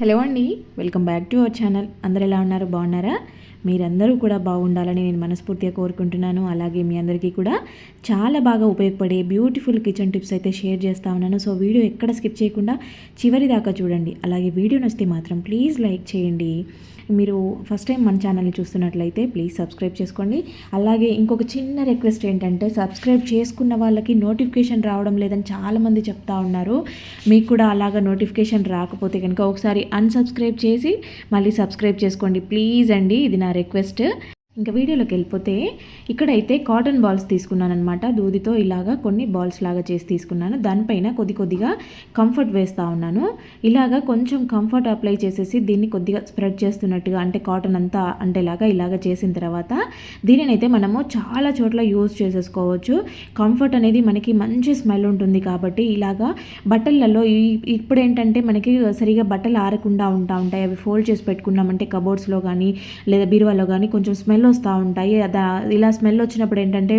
Hello అండి, welcome back to our channel. అందరు ఎలా ఉన్నారు? బాగున్నారా? మీరందరూ కూడా బాగుండాలని నేను మనస్ఫూర్తిగా కోరుకుంటున్నాను. అలాగే మీ అందరికీ కూడా చాలా బాగా ఉపయోగపడే బ్యూటిఫుల్ కిచెన్ టిప్స్ అయితే షేర్ చేస్తూ ఉన్నాను. సో వీడియో ఎక్కడ స్కిప్ చేయకుండా చివరి దాకా చూడండి. అలాగే వీడియో నచ్చితే మాత్రం ప్లీజ్ లైక్ చేయండి. మీరు ఫస్ట్ టైం మన ఛానల్ని చూస్తున్నట్లయితే ప్లీజ్ సబ్స్క్రైబ్ చేసుకోండి. అలాగే ఇంకొక చిన్న రిక్వెస్ట్ ఏంటంటే, సబ్స్క్రైబ్ చేసుకున్న వాళ్ళకి నోటిఫికేషన్ రావడం లేదని చాలామంది చెప్తా ఉన్నారు. మీకు కూడా అలాగా నోటిఫికేషన్ రాకపోతే కనుక ఒకసారి అన్సబ్స్క్రైబ్ చేసి మళ్ళీ సబ్స్క్రైబ్ చేసుకోండి ప్లీజ్ అండి. ఇది నా రిక్వెస్ట్. ఇంకా వీడియోలోకి వెళ్ళిపోతే, ఇక్కడైతే కాటన్ బాల్స్ తీసుకున్నాను అనమాట. దూదితో ఇలాగా కొన్ని బాల్స్ లాగా చేసి తీసుకున్నాను. దానిపైన కొద్దిగా కంఫర్ట్ వేస్తూ ఉన్నాను. ఇలాగా కొంచెం కంఫర్ట్ అప్లై చేసేసి దీన్ని కొద్దిగా స్ప్రెడ్ చేస్తున్నట్టుగా, అంటే కాటన్ అంతా అంటేలాగా ఇలాగా చేసిన తర్వాత దీనినైతే మనము చాలా చోట్ల యూజ్ చేసేసుకోవచ్చు. కంఫర్ట్ అనేది మనకి మంచి స్మెల్ ఉంటుంది కాబట్టి ఇలాగా బట్టలలో ఇప్పుడు ఏంటంటే మనకి సరిగా బట్టలు ఆరకుండా ఉంటాయి. అవి ఫోల్డ్ చేసి పెట్టుకున్నామంటే కబోర్డ్స్లో కానీ లేదా బీరువాలో కానీ కొంచెం స్మెల్ వస్తూ ఉంటాయి. ఇలా స్మెల్ వచ్చినప్పుడు ఏంటంటే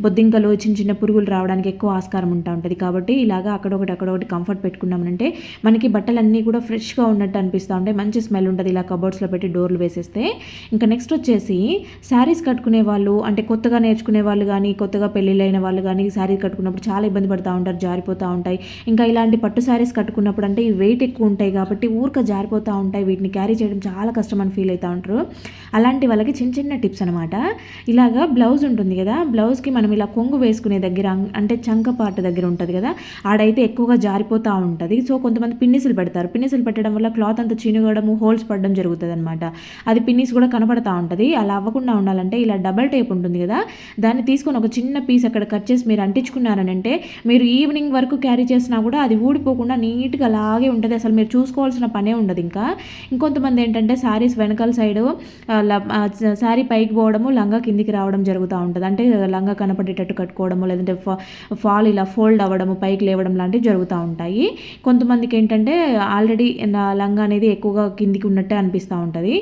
బొద్దింకలు, చిన్న చిన్న పురుగులు రావడానికి ఎక్కువ ఆస్కారం ఉంటుంది. కాబట్టి ఇలాగా అక్కడొకటి కంఫర్ట్ పెట్టుకున్నామనంటే మనకి బట్టలన్నీ కూడా ఫ్రెష్గా ఉన్నట్టు అనిపిస్తూ ఉంటాయి. మంచి స్మెల్ ఉంటుంది ఇలా కబోర్డ్స్లో పెట్టి డోర్లు వేసేస్తే. ఇంకా నెక్స్ట్ వచ్చేసి, శారీస్ కట్టుకునే వాళ్ళు, అంటే కొత్తగా నేర్చుకునే వాళ్ళు కానీ కొత్తగా పెళ్ళిళ్ళైన వాళ్ళు కానీ శారీ కట్టుకున్నప్పుడు చాలా ఇబ్బంది పడుతూ ఉంటారు, జారిపోతూ ఉంటాయి. ఇంకా ఇలాంటి పట్టు శారీస్ కట్టుకున్నప్పుడు అంటే ఈ వెయిట్ ఎక్కువ ఉంటాయి కాబట్టి ఊరిక జారిపోతూ ఉంటాయి. వీటిని క్యారీ చేయడం చాలా కష్టం అని ఫీల్ అవుతూ ఉంటారు. అలాంటి వాళ్ళకి చిన్న టిప్స్ అనమాట. ఇలాగా బ్లౌజ్ ఉంటుంది కదా, బ్లౌజ్కి మనం ఇలా కొంగు వేసుకునే దగ్గర, అంటే చంక పార్ట్ దగ్గర ఉంటుంది కదా, ఆడైతే ఎక్కువగా జారిపోతూ ఉంటుంది. సో కొంతమంది పిన్నిసులు పెడతారు. పిన్నిసులు పెట్టడం వల్ల క్లాత్ అంతా చినుగడము, హోల్స్ పడడం జరుగుతుంది అనమాట. అది పిన్నిస్ కూడా కనపడతా ఉంటుంది. అలా అవ్వకుండా ఉండాలంటే ఇలా డబల్ టేప్ ఉంటుంది కదా, దాన్ని తీసుకొని ఒక చిన్న పీస్ అక్కడ కట్ చేసి మీరు అంటించుకున్నారనంటే మీరు ఈవినింగ్ వరకు క్యారీ చేసినా కూడా అది ఊడిపోకుండా నీట్గా అలాగే ఉంటుంది. అసలు మీరు చూసుకోవాల్సిన పనే ఉండదు. ఇంకొంతమంది ఏంటంటే శారీస్ వెనకాల సైడు శారీ పైకి పోవడము, లంగా కిందికి రావడం జరుగుతూ ఉంటుంది. అంటే లంగా కనపడేటట్టు కట్టుకోవడము, లేదంటే ఫాల్ ఇలా ఫోల్డ్ అవ్వడము, పైకి లేవడం లాంటివి జరుగుతూ ఉంటాయి. కొంతమందికి ఏంటంటే ఆల్రెడీ లంగా అనేది ఎక్కువగా కిందికి ఉన్నట్టే అనిపిస్తూ ఉంటుంది.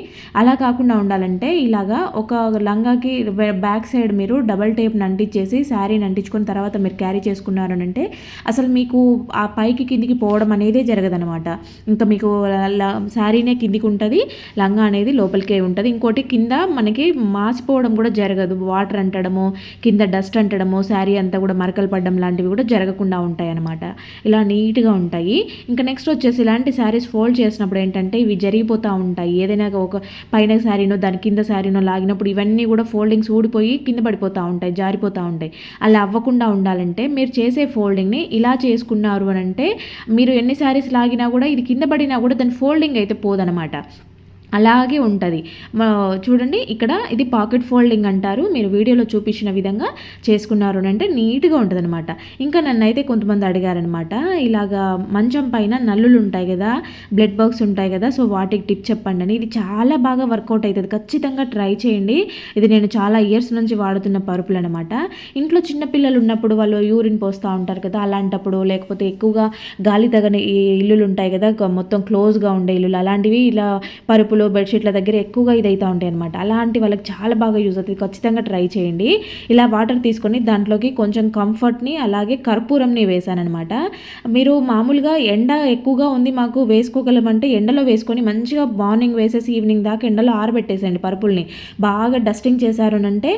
అలా కాకుండా ఉండాలంటే ఇలాగా ఒక లంగాకి బ్యాక్ సైడ్ మీరు డబల్ టేప్ని అంటించేసి శారీని అంటించుకున్న తర్వాత మీరు క్యారీ చేసుకున్నారు అంటే అసలు మీకు ఆ పైకి కిందికి పోవడం అనేదే జరగదనమాట. ఇంకా మీకు శారీనే కిందికి ఉంటుంది, లంగా అనేది లోపలికే ఉంటుంది. ఇంకోటి కింద మనకి మాసిపోవడం కూడా జరగదు. వాటర్ అంటడము, కింద డస్ట్ అంటడము, శారీ అంతా కూడా మరకలు పడడం లాంటివి కూడా జరగకుండా ఉంటాయి అన్నమాట. ఇలా నీట్గా ఉంటాయి. ఇంకా నెక్స్ట్ వచ్చేసి, ఇలాంటి శారీస్ ఫోల్డ్ చేసినప్పుడు ఏంటంటే ఇవి జరిగిపోతూ ఉంటాయి. ఏదైనా ఒక పైన శారీనో దాని కింద శారీనో లాగినప్పుడు ఇవన్నీ కూడా ఫోల్డింగ్స్ ఊడిపోయి కింద పడిపోతూ ఉంటాయి, జారిపోతూ ఉంటాయి. అలా అవ్వకుండా ఉండాలంటే మీరు చేసే ఫోల్డింగ్ని ఇలా చేసుకున్నారు అని అంటే మీరు ఎన్ని శారీస్ లాగినా కూడా ఇది కింద పడినా కూడా దాని ఫోల్డింగ్ అయితే పోదనమాట, అలాగే ఉంటుంది. చూడండి, ఇక్కడ ఇది పాకెట్ ఫోల్డింగ్ అంటారు. మీరు వీడియోలో చూపించిన విధంగా చేసుకున్నారు అంటే నీట్గా ఉంటుంది అనమాట. ఇంకా నన్ను అయితే కొంతమంది అడిగారనమాట, ఇలాగా మంచం పైన నల్లులు ఉంటాయి కదా, బ్లడ్ బాక్స్ ఉంటాయి కదా, సో వాటికి టిప్ చెప్పండి అని. ఇది చాలా బాగా వర్కౌట్ అవుతుంది, ఖచ్చితంగా ట్రై చేయండి. ఇది నేను చాలా ఇయర్స్ నుంచి వాడుతున్న పరుపులు అనమాట. ఇంట్లో చిన్నపిల్లలు ఉన్నప్పుడు వాళ్ళు యూరిన్ పోస్తూ ఉంటారు కదా, అలాంటప్పుడు, లేకపోతే ఎక్కువగా గాలి తగని ఇల్లులు ఉంటాయి కదా, మొత్తం క్లోజ్గా ఉండే ఇల్లులు, అలాంటివి ఇలా పరుపులు, బెడ్షీట్ల దగ్గర ఎక్కువగా ఇదైతే ఉంటాయి అనమాట. అలాంటి వాళ్ళకి చాలా బాగా యూజ్ అవుతుంది, ఖచ్చితంగా ట్రై చేయండి. ఇలా వాటర్ తీసుకొని దాంట్లోకి కొంచెం కంఫర్ట్ని అలాగే కర్పూరంని వేసానమాట. మీరు మామూలుగా ఎండ ఎక్కువగా ఉంది మాకు వేసుకోగలమంటే ఎండలో వేసుకొని మంచిగా మార్నింగ్ వేసేసి ఈవినింగ్ దాకా ఎండలో ఆరబెట్టేసేయండి పరుపుల్ని. బాగా డస్టింగ్ చేశారు అంటే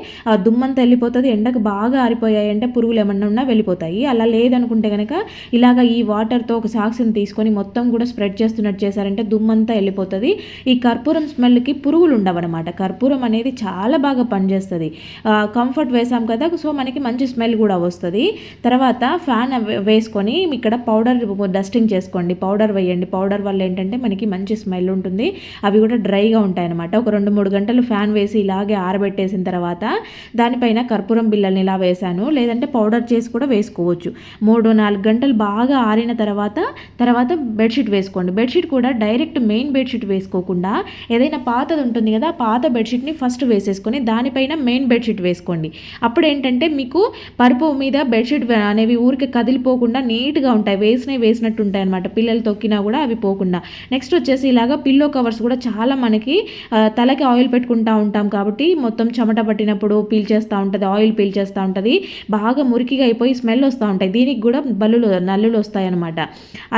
దుమ్మంతా వెళ్ళిపోతుంది. ఎండకు బాగా ఆరిపోయాయి అంటే పురుగులు ఏమన్నా ఉన్నా వెళ్ళిపోతాయి. అలా లేదనుకుంటే కనుక ఇలాగ ఈ వాటర్తో ఒక సాక్స్ని తీసుకొని మొత్తం కూడా స్ప్రెడ్ చేస్తున్నట్టు చేశారంటే దుమ్మంతా వెళ్ళిపోతుంది. ఈ కర్పూరం స్మెల్కి పురుగులు ఉండవన్నమాట. కర్పూరం అనేది చాలా బాగా పనిచేస్తుంది. కంఫర్ట్ వేసాం కదా, సో మనకి మంచి స్మెల్ కూడా వస్తుంది. తర్వాత ఫ్యాన్ వేసుకొని ఇక్కడ పౌడర్ డస్టింగ్ చేసుకోండి, పౌడర్ వేయండి. పౌడర్ వల్ల ఏంటంటే మనకి మంచి స్మెల్ ఉంటుంది, అవి కూడా డ్రైగా ఉంటాయి అనమాట. ఒక 2-3 గంటలు ఫ్యాన్ వేసి ఇలాగే ఆరబెట్టేసిన తర్వాత దానిపైన కర్పూరం బిళ్ళల్ని ఇలా వేసాను, లేదంటే పౌడర్ చేసి కూడా వేసుకోవచ్చు. 3-4 గంటలు బాగా ఆరిన తర్వాత బెడ్షీట్ వేసుకోండి. బెడ్షీట్ కూడా డైరెక్ట్ మెయిన్ బెడ్షీట్ వేసుకోకుండా ఏదైనా పాతది ఉంటుంది కదా, పాత బెడ్షీట్ని ఫస్ట్ వేసేసుకొని దానిపైన మెయిన్ బెడ్షీట్ వేసుకోండి. అప్పుడు ఏంటంటే మీకు పరుపు మీద బెడ్షీట్ అనేవి ఊరికి కదిలిపోకుండా నీట్గా ఉంటాయి, వేసినట్టు ఉంటాయి అనమాట. పిల్లలు తొక్కినా కూడా అవి పోకుండా. నెక్స్ట్ వచ్చేసి ఇలాగా పిల్లో కవర్స్ కూడా చాలా మనకి తలకి ఆయిల్ పెట్టుకుంటూ ఉంటాం కాబట్టి మొత్తం చెమట పట్టినప్పుడు పీల్చేస్తూ ఉంటుంది, ఆయిల్ పీల్చేస్తూ ఉంటుంది, బాగా మురికిగా అయిపోయి స్మెల్ వస్తూ ఉంటాయి. దీనికి కూడా నల్లులు వస్తాయి అనమాట.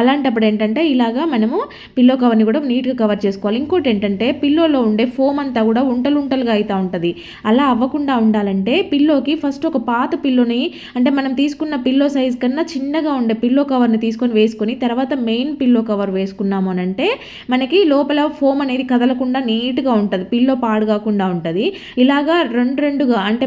అలాంటప్పుడు ఏంటంటే ఇలాగా మనము పిల్లో కవర్ని కూడా నీట్గా కవర్ చేసుకోవాలి. ఇంకోటి ఏంటంటే పిల్లోలో ఉండే ఫోమ్ అంతా కూడా ఉంటలుగా అవుతూ ఉంటుంది. అలా అవ్వకుండా ఉండాలంటే పిల్లోకి ఫస్ట్ ఒక పాత పిల్లోని, అంటే మనం తీసుకున్న పిల్లో సైజ్ కన్నా చిన్నగా ఉండే పిల్లో కవర్ని తీసుకొని వేసుకొని తర్వాత మెయిన్ పిల్లో కవర్ వేసుకున్నాము అని అంటే మనకి లోపల ఫోమ్ అనేది కదలకుండా నీట్గా ఉంటుంది, పిల్లో పాడు కాకుండా ఉంటుంది. ఇలాగా రెండుగా అంటే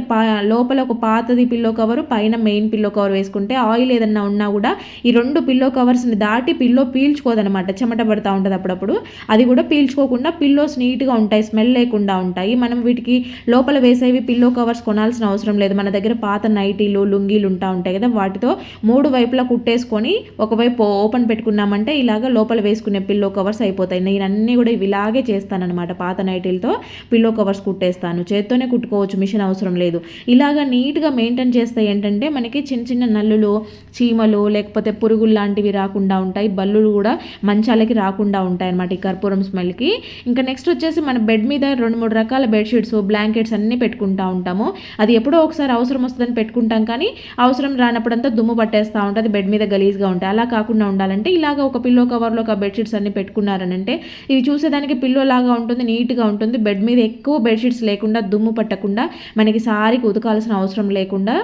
లోపల ఒక పాతది పిల్లో కవరు, పైన మెయిన్ పిల్లో కవర్ వేసుకుంటే ఆయిల్ ఏదన్నా ఉన్నా కూడా ఈ రెండు పిల్లో కవర్స్ని దాటి పిల్లో పీల్చుకోదనమాట, చెమట పడుతూ ఉంటుంది అప్పుడప్పుడు. అది కూడా పీల్చుకోకుండా పిల్లోస్ నీట్గా ఉంటాయి, స్మెల్ లేకుండా ఉంటాయి. మనం వీటికి లోపల వేసేవి పిల్లో కవర్స్ కొనాల్సిన అవసరం లేదు. మన దగ్గర పాత నైటీలు, లుంగీలు ఉంటాయి కదా, వాటితో 3 వైపులా కుట్టేసుకొని ఒకవైపు ఓపెన్ పెట్టుకున్నామంటే ఇలాగ లోపల వేసుకునే పిల్లో కవర్స్ అయిపోతాయి. నేను అన్నీ కూడా ఇలాగే చేస్తానన్నమాట. పాత నైటీలతో పిల్లో కవర్స్ కుట్టేస్తాను, చేత్తోనే కుట్టుకోవచ్చు, మిషన్ అవసరం లేదు. ఇలాగ నీట్గా మెయింటైన్ చేస్తే ఏంటంటే మనకి చిన్న చిన్న నల్లులు, చీమలు, లేకపోతే పురుగులు లాంటివి రాకుండా ఉంటాయి. బల్లులు కూడా మంచాలకి రాకుండా ఉంటాయి అన్నమాట ఈ కర్పూరం స్మెల్కి. ఇంకా నెక్స్ట్ వచ్చేసి మన బెడ్ మీద 2-3 రకాల బెడ్షీట్స్, బ్లాంకెట్స్ అన్నీ పెట్టుకుంటూ ఉంటాము. అది ఎప్పుడో ఒకసారి అవసరం వస్తుందని పెట్టుకుంటాం, కానీ అవసరం రానప్పుడంతా దుమ్ము పట్టేస్తూ ఉంటుంది, బెడ్ మీద గలీజ్గా ఉంటాయి. అలా కాకుండా ఉండాలంటే ఇలాగ ఒక పిల్లో కవర్లో ఒక బెడ్షీట్స్ అన్ని పెట్టుకున్నారనంటే ఇవి చూసేదానికి పిల్లో లాగా ఉంటుంది, నీట్గా ఉంటుంది. బెడ్ మీద ఎక్కువ బెడ్షీట్స్ లేకుండా, దుమ్ము పట్టకుండా, మనకి సారికి ఉతకాల్సిన అవసరం లేకుండా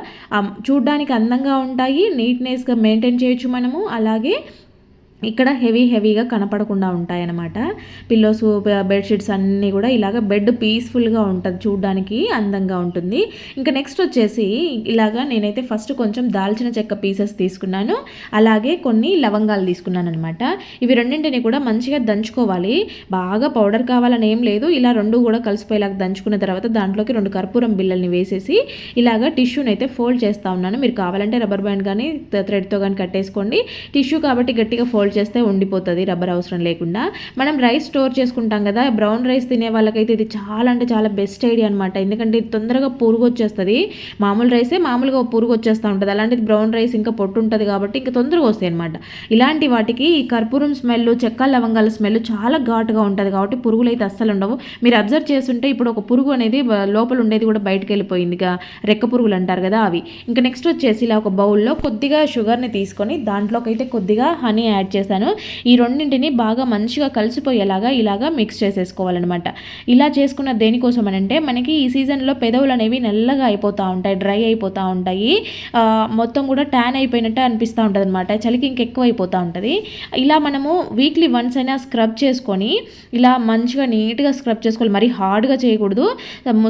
చూడ్డానికి అందంగా ఉంటాయి, నీట్నెస్గా మెయింటైన్ చేయొచ్చు మనము. అలాగే ఇక్కడ హెవీగా కనపడకుండా ఉంటాయన్నమాట. పిల్లోస్, బెడ్షీట్స్ అన్నీ కూడా ఇలాగ బెడ్ పీస్ఫుల్గా ఉంటుంది, చూడడానికి అందంగా ఉంటుంది. ఇంకా నెక్స్ట్ వచ్చేసి ఇలాగా నేనైతే ఫస్ట్ కొంచెం దాల్చిన చెక్క పీసెస్ తీసుకున్నాను, అలాగే కొన్ని లవంగాలు తీసుకున్నాను అనమాట. ఇవి రెండింటిని కూడా మంచిగా దంచుకోవాలి, బాగా పౌడర్ కావాలని ఏం లేదు. ఇలా రెండు కూడా కలిసిపోయేలాగా దంచుకున్న తర్వాత దాంట్లోకి 2 కర్పూరం బిళ్ళల్ని వేసేసి ఇలాగ టిష్యూని అయితే ఫోల్డ్ చేస్తూ ఉన్నాను. మీరు కావాలంటే రబ్బర్ బ్యాండ్ కానీ థ్రెడ్తో కానీ కట్టేసుకోండి. టిష్యూ కాబట్టి గట్టిగా ఫోల్డ్ చేస్తే ఉండిపోతుంది, రబ్బర్ అవసరం లేకుండా. మనం రైస్ స్టోర్ చేసుకుంటాం కదా, బ్రౌన్ రైస్ తినే వాళ్ళకైతే ఇది చాలా అంటే చాలా బెస్ట్ ఐడియా అనమాట. ఎందుకంటే ఇది తొందరగా పురుగు వచ్చేస్తుంది. మామూలు రైసే మామూలుగా పురుగు వచ్చేస్తూ ఉంటుంది, అలాంటిది బ్రౌన్ రైస్ ఇంకా పొట్టు ఉంటుంది కాబట్టి ఇంకా తొందరగా వస్తాయి అనమాట. ఇలాంటి వాటికి ఈ కర్పూరం స్మెల్, చెక్క లవంగాల స్మెల్ చాలా ఘాటుగా ఉంటుంది కాబట్టి పురుగులు అయితే అస్సలు ఉండవు. మీరు అబ్జర్వ్ చేస్తుంటే ఇప్పుడు ఒక పురుగు అనేది లోపల ఉండేది కూడా బయటకు వెళ్ళిపోయింది, రెక్క పురుగులు అంటారు కదా అవి. ఇంకా నెక్స్ట్ వచ్చేసి ఇలా ఒక బౌల్లో కొద్దిగా షుగర్ని తీసుకొని దాంట్లోకి అయితే కొద్దిగా హనీ యాడ్ చేశాను. ఈ రెండింటిని బాగా మంచిగా కలిసిపోయేలాగా ఇలాగా మిక్స్ చేసేసుకోవాలన్నమాట. ఇలా చేసుకున్న దేనికోసం అంటే మనకి ఈ సీజన్లో పెదవులు అనేవి నల్లగా అయిపోతూ ఉంటాయి, డ్రై అయిపోతూ ఉంటాయి, మొత్తం కూడా ట్యాన్ అయిపోయినట్టు అనిపిస్తూ ఉంటుంది అనమాట, చలికి ఇంకెక్కువ అయిపోతూ ఉంటుంది. ఇలా మనము వీక్లీ వన్స్ అయినా స్క్రబ్ చేసుకొని ఇలా మంచిగా నీట్గా స్క్రబ్ చేసుకోవాలి, మరీ హార్డ్గా చేయకూడదు,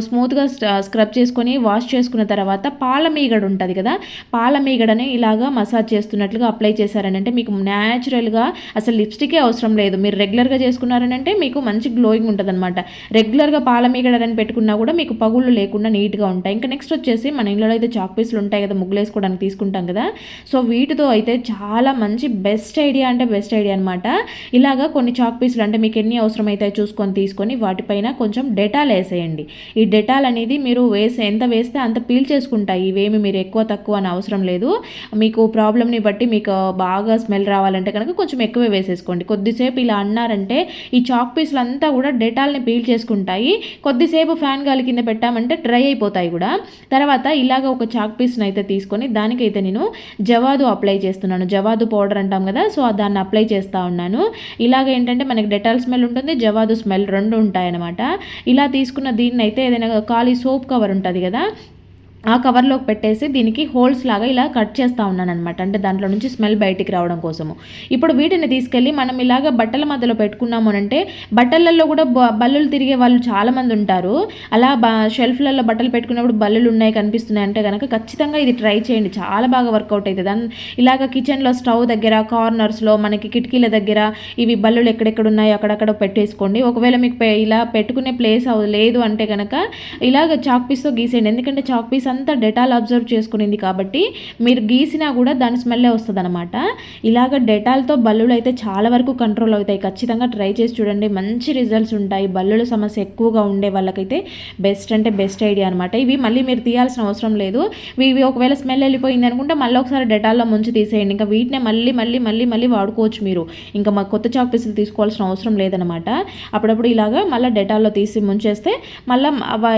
స్మూత్గా స్క్రబ్ చేసుకొని వాష్ చేసుకున్న తర్వాత పాల మీగడ ఉంటుంది కదా, పాల మీగడని ఇలాగా మసాజ్ చేస్తున్నట్లుగా అప్లై చేశారని అంటే మీకు న్యాచురల్గా అసలు లిప్స్టికే అవసరం లేదు. మీరు రెగ్యులర్గా చేసుకున్నారని అంటే మీకు మంచి గ్లోయింగ్ ఉంటుంది అనమాట. రెగ్యులర్గా పాల మీగడని పెట్టుకున్నా కూడా మీకు పగుళ్ళు లేకుండా నీట్గా ఉంటాయి. ఇంకా నెక్స్ట్ వచ్చేసి మన ఇంట్లో అయితే చాక్ పీసులు ఉంటాయి కదా, ముగ్గులు వేసుకోవడానికి తీసుకుంటాం కదా, సో వీటితో అయితే చాలా మంచి బెస్ట్ ఐడియా అంటే బెస్ట్ ఐడియా అనమాట. ఇలాగా కొన్ని చాక్ పీసులు అంటే మీకు ఎన్ని అవసరం అయితే చూసుకొని తీసుకొని వాటిపైన కొంచెం డెటాల్ వేసేయండి. ఈ డెటాల్ అనేది మీరు ఎంత వేస్తే అంత పీల్ చేసుకుంటాయి, ఇవేమి మీరు ఎక్కువ తక్కువ అని అవసరం లేదు. మీకు ప్రాబ్లమ్ని బట్టి మీకు బాగా స్మెల్ రావాలంటే కనుక కొంచెం ఎక్కువే వేసేసుకోండి. కొద్దిసేపు ఇలా అన్నారంటే ఈ చాక్ పీసులు అంతా కూడా డెటాల్ని పీల్ చేసుకుంటాయి. కొద్దిసేపు ఫ్యాన్ గాలి కింద పెట్టామంటే డ్రై అయిపోతాయి కూడా. తర్వాత ఇలాగ ఒక చాక్ పీస్ని అయితే తీసుకొని దానికైతే నేను జవాదు అప్లై చేస్తున్నాను, జవాదు పౌడర్ అంటాం కదా, సో దాన్ని అప్లై చేస్తూ ఉన్నాను. ఇలాగ ఏంటంటే మనకి డెటాల్ స్మెల్ ఉంటుంది, జవాదు స్మెల్ రెండు ఉంటాయన్నమాట. ఇలా తీసుకున్న దీన్ని అయితే ఏదైనా ఖాళీ సోప్ కవర్ ఉంటుంది కదా, ఆ కవర్లోకి పెట్టేసి దీనికి హోల్స్ లాగా ఇలా కట్ చేస్తూ ఉన్నాను అనమాట, అంటే దాంట్లో నుంచి స్మెల్ బయటికి రావడం కోసము. ఇప్పుడు వీటిని తీసుకెళ్ళి మనం ఇలాగ బట్టల మధ్యలో పెట్టుకున్నాము అంటే బట్టలలో కూడా బల్లులు తిరిగే వాళ్ళు చాలామంది ఉంటారు. అలా షెల్ఫ్లలో బట్టలు పెట్టుకున్నప్పుడు బల్లులు ఉన్నాయి కనిపిస్తున్నాయి అంటే కనుక ఖచ్చితంగా ఇది ట్రై చేయండి, చాలా బాగా వర్కౌట్ అవుతుంది. ఇలాగ కిచెన్లో స్టవ్ దగ్గర, కార్నర్స్లో, మనకి కిటికీల దగ్గర ఇవి బల్లులు ఎక్కడెక్కడ ఉన్నాయో అక్కడక్కడ పెట్టేసుకోండి. ఒకవేళ మీకు ఇలా పెట్టుకునే ప్లేస్ లేదు అంటే కనుక ఇలాగ చాక్ పీస్తో గీసేయండి, ఎందుకంటే చాక్ పీస్ అంతా డెటాల్ అబ్జర్వ్ చేసుకునింది కాబట్టి మీరు గీసినా కూడా దాని స్మెల్లే వస్తుంది అనమాట. ఇలాగ డెటాల్తో బల్లులు అయితే చాలా వరకు కంట్రోల్ అవుతాయి. ఖచ్చితంగా ట్రై చేసి చూడండి, మంచి రిజల్ట్స్ ఉంటాయి. బల్లుల సమస్య ఎక్కువగా ఉండే వాళ్ళకైతే బెస్ట్ అంటే బెస్ట్ ఐడియా అనమాట. ఇవి మళ్ళీ మీరు తీయాల్సిన అవసరం లేదు. ఇవి ఒకవేళ స్మెల్ వెళ్ళిపోయింది అనుకుంటే మళ్ళీ ఒకసారి డెటాల్లో ముంచి తీసేయండి. ఇంకా వీటినే మళ్ళీ మళ్ళీ మళ్ళీ మళ్ళీ వాడుకోవచ్చు మీరు. ఇంకా మా కొత్త చాక్ పీసులు తీసుకోవాల్సిన అవసరం లేదనమాట. అప్పుడప్పుడు ఇలాగా మళ్ళీ డెటాల్లో తీసి ముంచేస్తే మళ్ళీ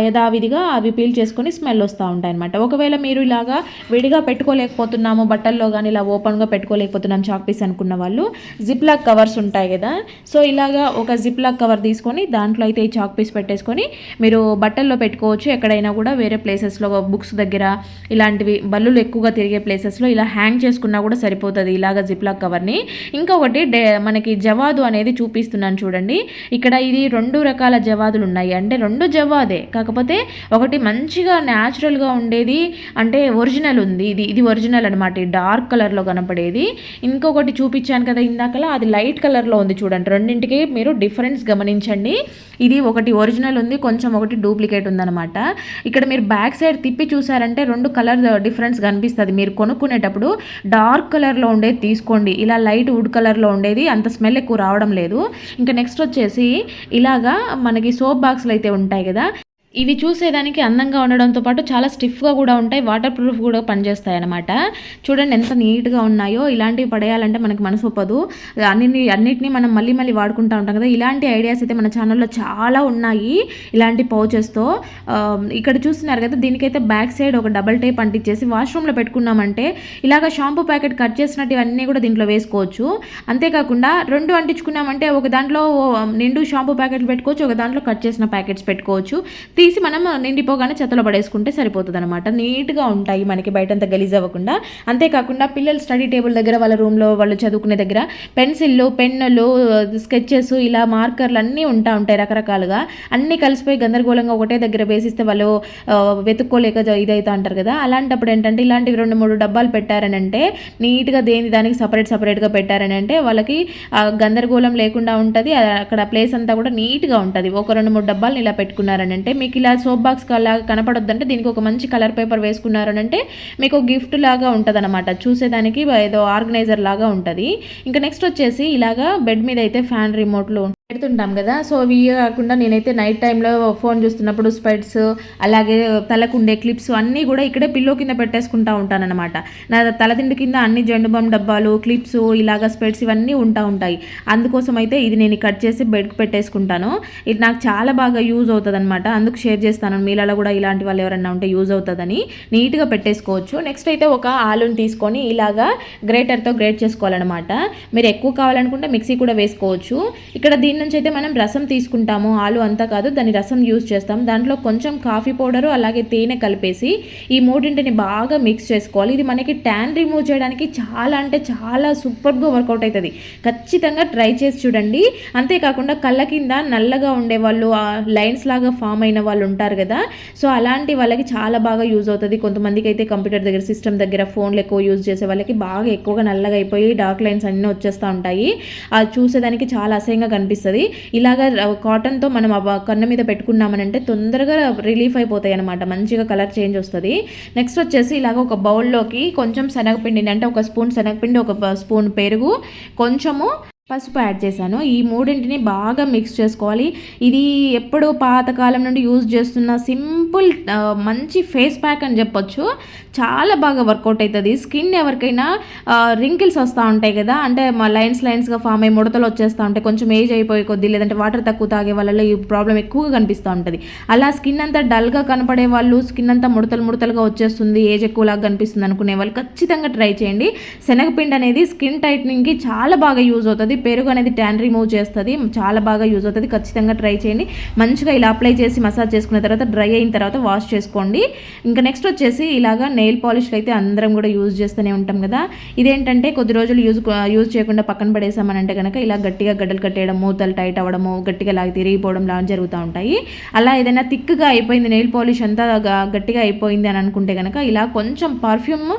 యథావిధిగా అవి పీల్ చేసుకొని స్మెల్ వస్తూ ఉంటాయి అనమాట. ఒకవేళ మీరు ఇలాగా విడిగా పెట్టుకోలేకపోతున్నాము, బట్టల్లో కానీ ఇలా ఓపెన్గా పెట్టుకోలేకపోతున్నాం చాక్ పీస్ అనుకున్న వాళ్ళు జిప్ లాక్ కవర్స్ ఉంటాయి కదా, సో ఇలాగా ఒక జిప్ లాక్ కవర్ తీసుకొని దాంట్లో అయితే ఈ చాక్ పీస్ పెట్టేసుకొని మీరు బట్టల్లో పెట్టుకోవచ్చు. ఎక్కడైనా కూడా వేరే ప్లేసెస్లో బుక్స్ దగ్గర ఇలాంటివి బల్లులు ఎక్కువగా తిరిగే ప్లేసెస్లో ఇలా హ్యాంగ్ చేసుకున్నా కూడా సరిపోతుంది ఇలాగ జిప్ లాక్ కవర్ని. ఇంకొకటి మనకి జవాదు అనేది చూపిస్తున్నాను చూడండి. ఇక్కడ ఇది 2 రకాల జవాదులు ఉన్నాయి. అంటే 2 జవాదే, కాకపోతే ఒకటి మంచిగా న్యాచురల్గా ఉండేది అంటే ఒరిజినల్ ఉంది. ఇది ఒరిజినల్ అనమాట, డార్క్ కలర్లో కనపడేది. ఇంకొకటి చూపించాను కదా ఇందాకలా, అది లైట్ కలర్లో ఉంది చూడండి. రెండింటికి మీరు డిఫరెన్స్ గమనించండి. ఇది ఒకటి ఒరిజినల్ ఉంది, కొంచెం ఒకటి డూప్లికేట్ ఉందన్నమాట. ఇక్కడ మీరు బ్యాక్ సైడ్ తిప్పి చూసారంటే 2 కలర్ డిఫరెన్స్ కనిపిస్తుంది. మీరు కొనుక్కునేటప్పుడు డార్క్ కలర్లో ఉండేది తీసుకోండి. ఇలా లైట్ వుడ్ కలర్లో ఉండేది అంత స్మెల్ ఎక్కువ రావడం లేదు. ఇంకా నెక్స్ట్ వచ్చేసి ఇలాగా మనకి సోప్ బాక్స్లు అయితే ఉంటాయి కదా, ఇవి చూసేదానికి అందంగా ఉండడంతో పాటు చాలా స్టిఫ్గా కూడా ఉంటాయి, వాటర్ ప్రూఫ్ కూడా పనిచేస్తాయి అనమాట. చూడండి ఎంత నీట్గా ఉన్నాయో. ఇలాంటివి పడేయాలంటే మనకి మనసు ఒప్పదు. అన్నిటినీ మనం మళ్ళీ మళ్ళీ వాడుకుంటూ ఉంటాం కదా. ఇలాంటి ఐడియాస్ అయితే మన ఛానల్లో చాలా ఉన్నాయి ఇలాంటి పౌచెస్తో. ఇక్కడ చూస్తున్నారు కదా, దీనికైతే బ్యాక్ సైడ్ ఒక డబల్ టేప్ అంటించేసి వాష్రూమ్లో పెట్టుకున్నామంటే ఇలాగ షాంపూ ప్యాకెట్ కట్ చేసినట్టు ఇవన్నీ కూడా దీంట్లో వేసుకోవచ్చు. అంతేకాకుండా 2 అంటించుకున్నామంటే ఒక దాంట్లో నిండు షాంపూ ప్యాకెట్లు పెట్టుకోవచ్చు, ఒక దాంట్లో కట్ చేసిన ప్యాకెట్స్ పెట్టుకోవచ్చు. తీసి మనం నిండిపోగానే చెత్తలో పడేసుకుంటే సరిపోతుంది అనమాట. నీట్గా ఉంటాయి, మనకి బయటంతా గలీజ్ అవ్వకుండా. అంతేకాకుండా పిల్లలు స్టడీ టేబుల్ దగ్గర, వాళ్ళ రూమ్లో వాళ్ళు చదువుకునే దగ్గర పెన్సిళ్ళు, పెన్నులు, స్కెచెస్, ఇలా మార్కర్లు అన్నీ ఉంటాయి రకరకాలుగా. అన్నీ కలిసిపోయి గందరగోళంగా ఒకటే దగ్గర వేసిస్తే వాళ్ళు వెతుక్కోలేక ఇదైతే అంటారు కదా. అలాంటప్పుడు ఏంటంటే ఇలాంటివి 2-3 డబ్బాలు పెట్టారని అంటే నీట్గా దానికి సపరేట్గా పెట్టారని అంటే వాళ్ళకి గందరగోళం లేకుండా ఉంటుంది. అక్కడ ప్లేస్ అంతా కూడా నీట్గా ఉంటుంది. ఒక 2-3 డబ్బాలు ఇలా పెట్టుకున్నారని అంటే మీకు ఇలా సోప్ బాక్స్ లాగా కనపడొద్దంటే దీనికి ఒక మంచి కలర్ పేపర్ వేసుకున్నారనంటే మీకు గిఫ్ట్ లాగా ఉంటుంది అనమాట. చూసేదానికి ఏదో ఆర్గనైజర్ లాగా ఉంటుంది. ఇంకా నెక్స్ట్ వచ్చేసి ఇలాగా బెడ్ మీద అయితే ఫ్యాన్ రిమోట్లు పెడుతుంటాం కదా. సో ఇవి కాకుండా నేనైతే నైట్ టైంలో ఫోన్ చూస్తున్నప్పుడు స్పెడ్స్, అలాగే తలకుండే క్లిప్స్ అన్నీ కూడా ఇక్కడే పిల్లో కింద పెట్టేసుకుంటూ ఉంటానన్నమాట. నా తలదిండు కింద అన్ని జెండు బామ్ డబ్బాలు, క్లిప్స్, ఇలాగ స్పెడ్స్ ఇవన్నీ ఉంటాయి. అందుకోసం అయితే ఇది నేను కట్ చేసి బెడ్కి పెట్టేసుకుంటాను. ఇది నాకు చాలా బాగా యూజ్ అవుతుంది అనమాట. అందుకు షేర్ చేస్తాను. మీలలో కూడా ఇలాంటి వాళ్ళు ఎవరైనా ఉంటే యూజ్ అవుతుందని నీట్గా పెట్టేసుకోవచ్చు. నెక్స్ట్ అయితే ఒక ఆలుని తీసుకొని ఇలాగా గ్రేటర్తో గ్రేట్ చేసుకోవాలన్నమాట. మీరు ఎక్కువ కావాలనుకుంటే మిక్సీ కూడా వేసుకోవచ్చు. ఇక్కడ దీని నుంచి అయితే మనం రసం తీసుకుంటాము. ఆలు అంతా కాదు, దాని రసం యూజ్ చేస్తాం. దాంట్లో కొంచెం కాఫీ పౌడరు అలాగే తేనె కలిపేసి ఈ మూడింటిని బాగా మిక్స్ చేసుకోవాలి. ఇది మనకి ట్యాన్ రిమూవ్ చేయడానికి చాలా అంటే చాలా సూపర్గా వర్కౌట్ అవుతుంది. ఖచ్చితంగా ట్రై చేసి చూడండి. అంతేకాకుండా కళ్ళ కింద నల్లగా ఉండే వాళ్ళు, లైన్స్ లాగా ఫామ్ అయిన వాళ్ళు ఉంటారు కదా, సో అలాంటి వాళ్ళకి చాలా బాగా యూజ్ అవుతుంది. కొంతమందికి అయితే కంప్యూటర్ దగ్గర, సిస్టమ్ దగ్గర, ఫోన్లు ఎక్కువ యూజ్ చేసే వాళ్ళకి బాగా ఎక్కువగా నల్లగా అయిపోయి డార్క్ లైన్స్ అన్నీ వచ్చేస్తూ ఉంటాయి. అది చూసేదానికి చాలా అసహ్యంగా కనిపిస్తుంది. ఇలాగ కాటన్తో మనం కన్ను మీద పెట్టుకున్నామనంటే తొందరగా రిలీఫ్ అయిపోతాయి అనమాట. మంచిగా కలర్ చేంజ్ వస్తుంది. నెక్స్ట్ వచ్చేసి ఇలాగ ఒక బౌల్లోకి కొంచెం శనగపిండిని, అంటే ఒక స్పూన్ శనగపిండి, ఒక స్పూన్ పెరుగు, కొంచెము పసుపు యాడ్ చేశాను. ఈ మూడింటిని బాగా మిక్స్ చేసుకోవాలి. ఇది ఎప్పుడో పాతకాలం నుండి యూజ్ చేస్తున్న సింపుల్ మంచి ఫేస్ ప్యాక్ అని చెప్పొచ్చు. చాలా బాగా వర్కౌట్ అవుతుంది. స్కిన్ ఎవరికైనా రింకిల్స్ వస్తూ ఉంటాయి కదా, అంటే మా లైన్స్గా ఫామ్ అయ్యి ముడతలు వచ్చేస్తూ ఉంటాయి, కొంచెం ఏజ్ అయిపోయే కొద్దీ, లేదంటే వాటర్ తక్కువ తాగే వాళ్ళలో ఈ ప్రాబ్లం ఎక్కువగా కనిపిస్తూ ఉంటుంది. అలా స్కిన్ అంతా డల్గా కనపడే వాళ్ళు, స్కిన్ అంతా ముడతలుగా వచ్చేస్తుంది, ఏజ్ ఎక్కువలాగా కనిపిస్తుంది అనుకునే వాళ్ళు ఖచ్చితంగా ట్రై చేయండి. శనగపిండి అనేది స్కిన్ టైట్నింగ్కి చాలా బాగా యూజ్ అవుతుంది. పెరుగు అనేది ట్యాన్ రిమూవ్ చేస్తుంది, చాలా బాగా యూజ్ అవుతుంది. ఖచ్చితంగా ట్రై చేయండి. మంచిగా ఇలా అప్లై చేసి మసాజ్ చేసుకున్న తర్వాత డ్రై అయిన తర్వాత వాష్ చేసుకోండి. ఇంకా నెక్స్ట్ వచ్చేసి ఇలాగా నెయిల్ పాలిష్లు అయితే అందరం కూడా యూజ్ చేస్తూనే ఉంటాం కదా. ఇదేంటంటే కొద్ది రోజులు యూజ్ చేయకుండా పక్కన పడేసామనంటే కనుక ఇలా గట్టిగా గడ్డలు కట్టేయడం, మూతలు టైట్ అవ్వడము, గట్టిగా లాగి తిరిగిపోవడం లాగా జరుగుతూ ఉంటాయి. అలా ఏదైనా థిక్గా అయిపోయింది, నెయిల్ పాలిష్ అంతా గట్టిగా అయిపోయింది అని అనుకుంటే కనుక ఇలా కొంచెం పర్ఫ్యూమ్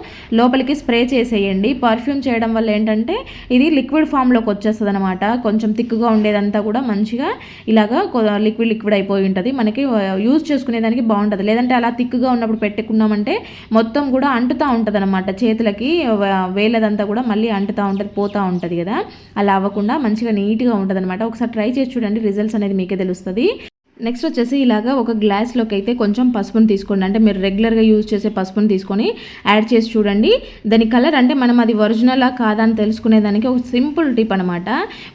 లోపలికి స్ప్రే చేసేయండి. పర్ఫ్యూమ్ చేయడం వల్ల ఏంటంటే ఇది లిక్విడ్ ఫామ్లోకి వచ్చేస్తుంది అనమాట. కొంచెం థిక్గా ఉండేదంతా కూడా మంచిగా ఇలాగా లిక్విడ్ అయిపోయి ఉంటుంది. మనకి యూజ్ చేసుకునేదానికి బాగుంటుంది. లేదంటే అలా థిక్గా ఉన్నప్పుడు పెట్టుకున్నామంటే మొత్తం కూడా అంటుతూ ఉంటుంది అనమాట చేతులకి, వేలదంతా కూడా మళ్ళీ అంటుతూ ఉంటుంది, పోతూ ఉంటుంది కదా. అలా అవ్వకుండా మంచిగా నీట్గా ఉంటుంది అనమాట. ఒకసారి ట్రై చేసి చూడండి, రిజల్ట్స్ అనేది మీకే తెలుస్తుంది. నెక్స్ట్ వచ్చేసి ఇలాగా ఒక గ్లాస్లోకి అయితే కొంచెం పసుపుని తీసుకోండి. అంటే మీరు రెగ్యులర్గా యూజ్ చేసే పసుపుని తీసుకొని యాడ్ చేసి చూడండి. దాని కలర్ అంటే మనం అది ఒరిజినలా కాదా అని తెలుసుకునేదానికి ఒక సింపుల్ టిప్ అనమాట.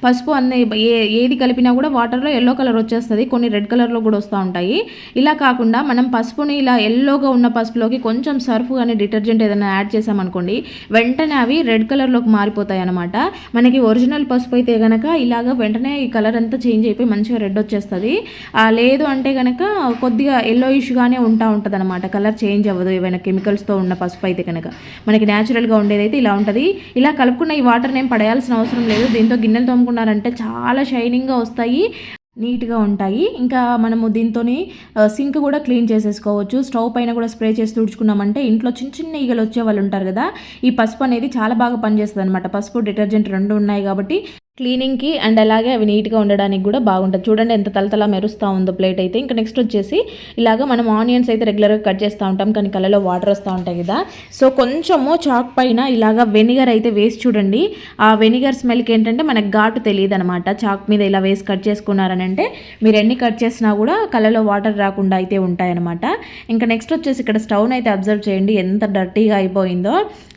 పసుపు అన్నీ ఏది కలిపినా కూడా వాటర్లో ఎల్లో కలర్ వచ్చేస్తుంది, కొన్ని రెడ్ కలర్లో కూడా వస్తూ ఉంటాయి. ఇలా కాకుండా మనం పసుపుని ఇలా ఎల్లోగా ఉన్న పసుపులోకి కొంచెం సర్ఫ్ కానీ డిటర్జెంట్ ఏదైనా యాడ్ చేసామనుకోండి, వెంటనే అవి రెడ్ కలర్లోకి మారిపోతాయి అనమాట. మనకి ఒరిజినల్ పసుపు అయితే కనుక ఇలాగ వెంటనే ఈ కలర్ అంతా చేంజ్ అయిపోయి మంచిగా రెడ్ వచ్చేస్తుంది. లేదు అంటే కనుక కొద్దిగా ఎల్లోయిష్గానే ఉంటుంది అనమాట, కలర్ చేంజ్ అవ్వదు. ఏవైనా కెమికల్స్తో ఉన్న పసుపు అయితే కనుక మనకి న్యాచురల్గా ఉండేదైతే ఇలా ఉంటుంది. ఇలా కలుపుకున్న ఈ వాటర్ని ఏం పడేయాల్సిన అవసరం లేదు. దీంతో గిన్నెలు తోముకున్నారంటే చాలా షైనింగ్గా వస్తాయి, నీట్గా ఉంటాయి. ఇంకా మనము దీంతో సింక్ కూడా క్లీన్ చేసేసుకోవచ్చు. స్టవ్ పైన కూడా స్ప్రే చేసి తుడుచుకున్నామంటే ఇంట్లో చిన్న చిన్న ఈగలు వచ్చే వాళ్ళు ఉంటారు కదా, ఈ పసుపు అనేది చాలా బాగా పనిచేస్తుంది అనమాట. పసుపు డిటర్జెంట్ రెండు ఉన్నాయి కాబట్టి క్లీనింగ్కి అండ్ అలాగే అవి నీట్గా ఉండడానికి కూడా బాగుంటుంది. చూడండి ఎంత తలతలా మెరుస్తూ ఉందో ప్లేట్ అయితే. ఇంకా నెక్స్ట్ వచ్చేసి ఇలాగ మనం ఆనియన్స్ అయితే రెగ్యులర్గా కట్ చేస్తూ ఉంటాం, కానీ కళ్ళలో వాటర్ వస్తూ ఉంటాయి కదా. సో కొంచెము చాక్ పైన ఇలాగ వెనిగర్ అయితే వేసి చూడండి. ఆ వెనిగర్ స్మెల్కి ఏంటంటే మనకు ఘాటు తెలియదు అనమాట. చాక్ మీద ఇలా వేసి కట్ చేసుకున్నారని అంటే మీరు ఎన్ని కట్ చేసినా కూడా కళ్ళలో వాటర్ రాకుండా అయితే ఉంటాయన్నమాట. ఇంకా నెక్స్ట్ వచ్చేసి ఇక్కడ స్టవ్ని అయితే అబ్జర్వ్ చేయండి ఎంత డర్టీగా అయిపోయిందో.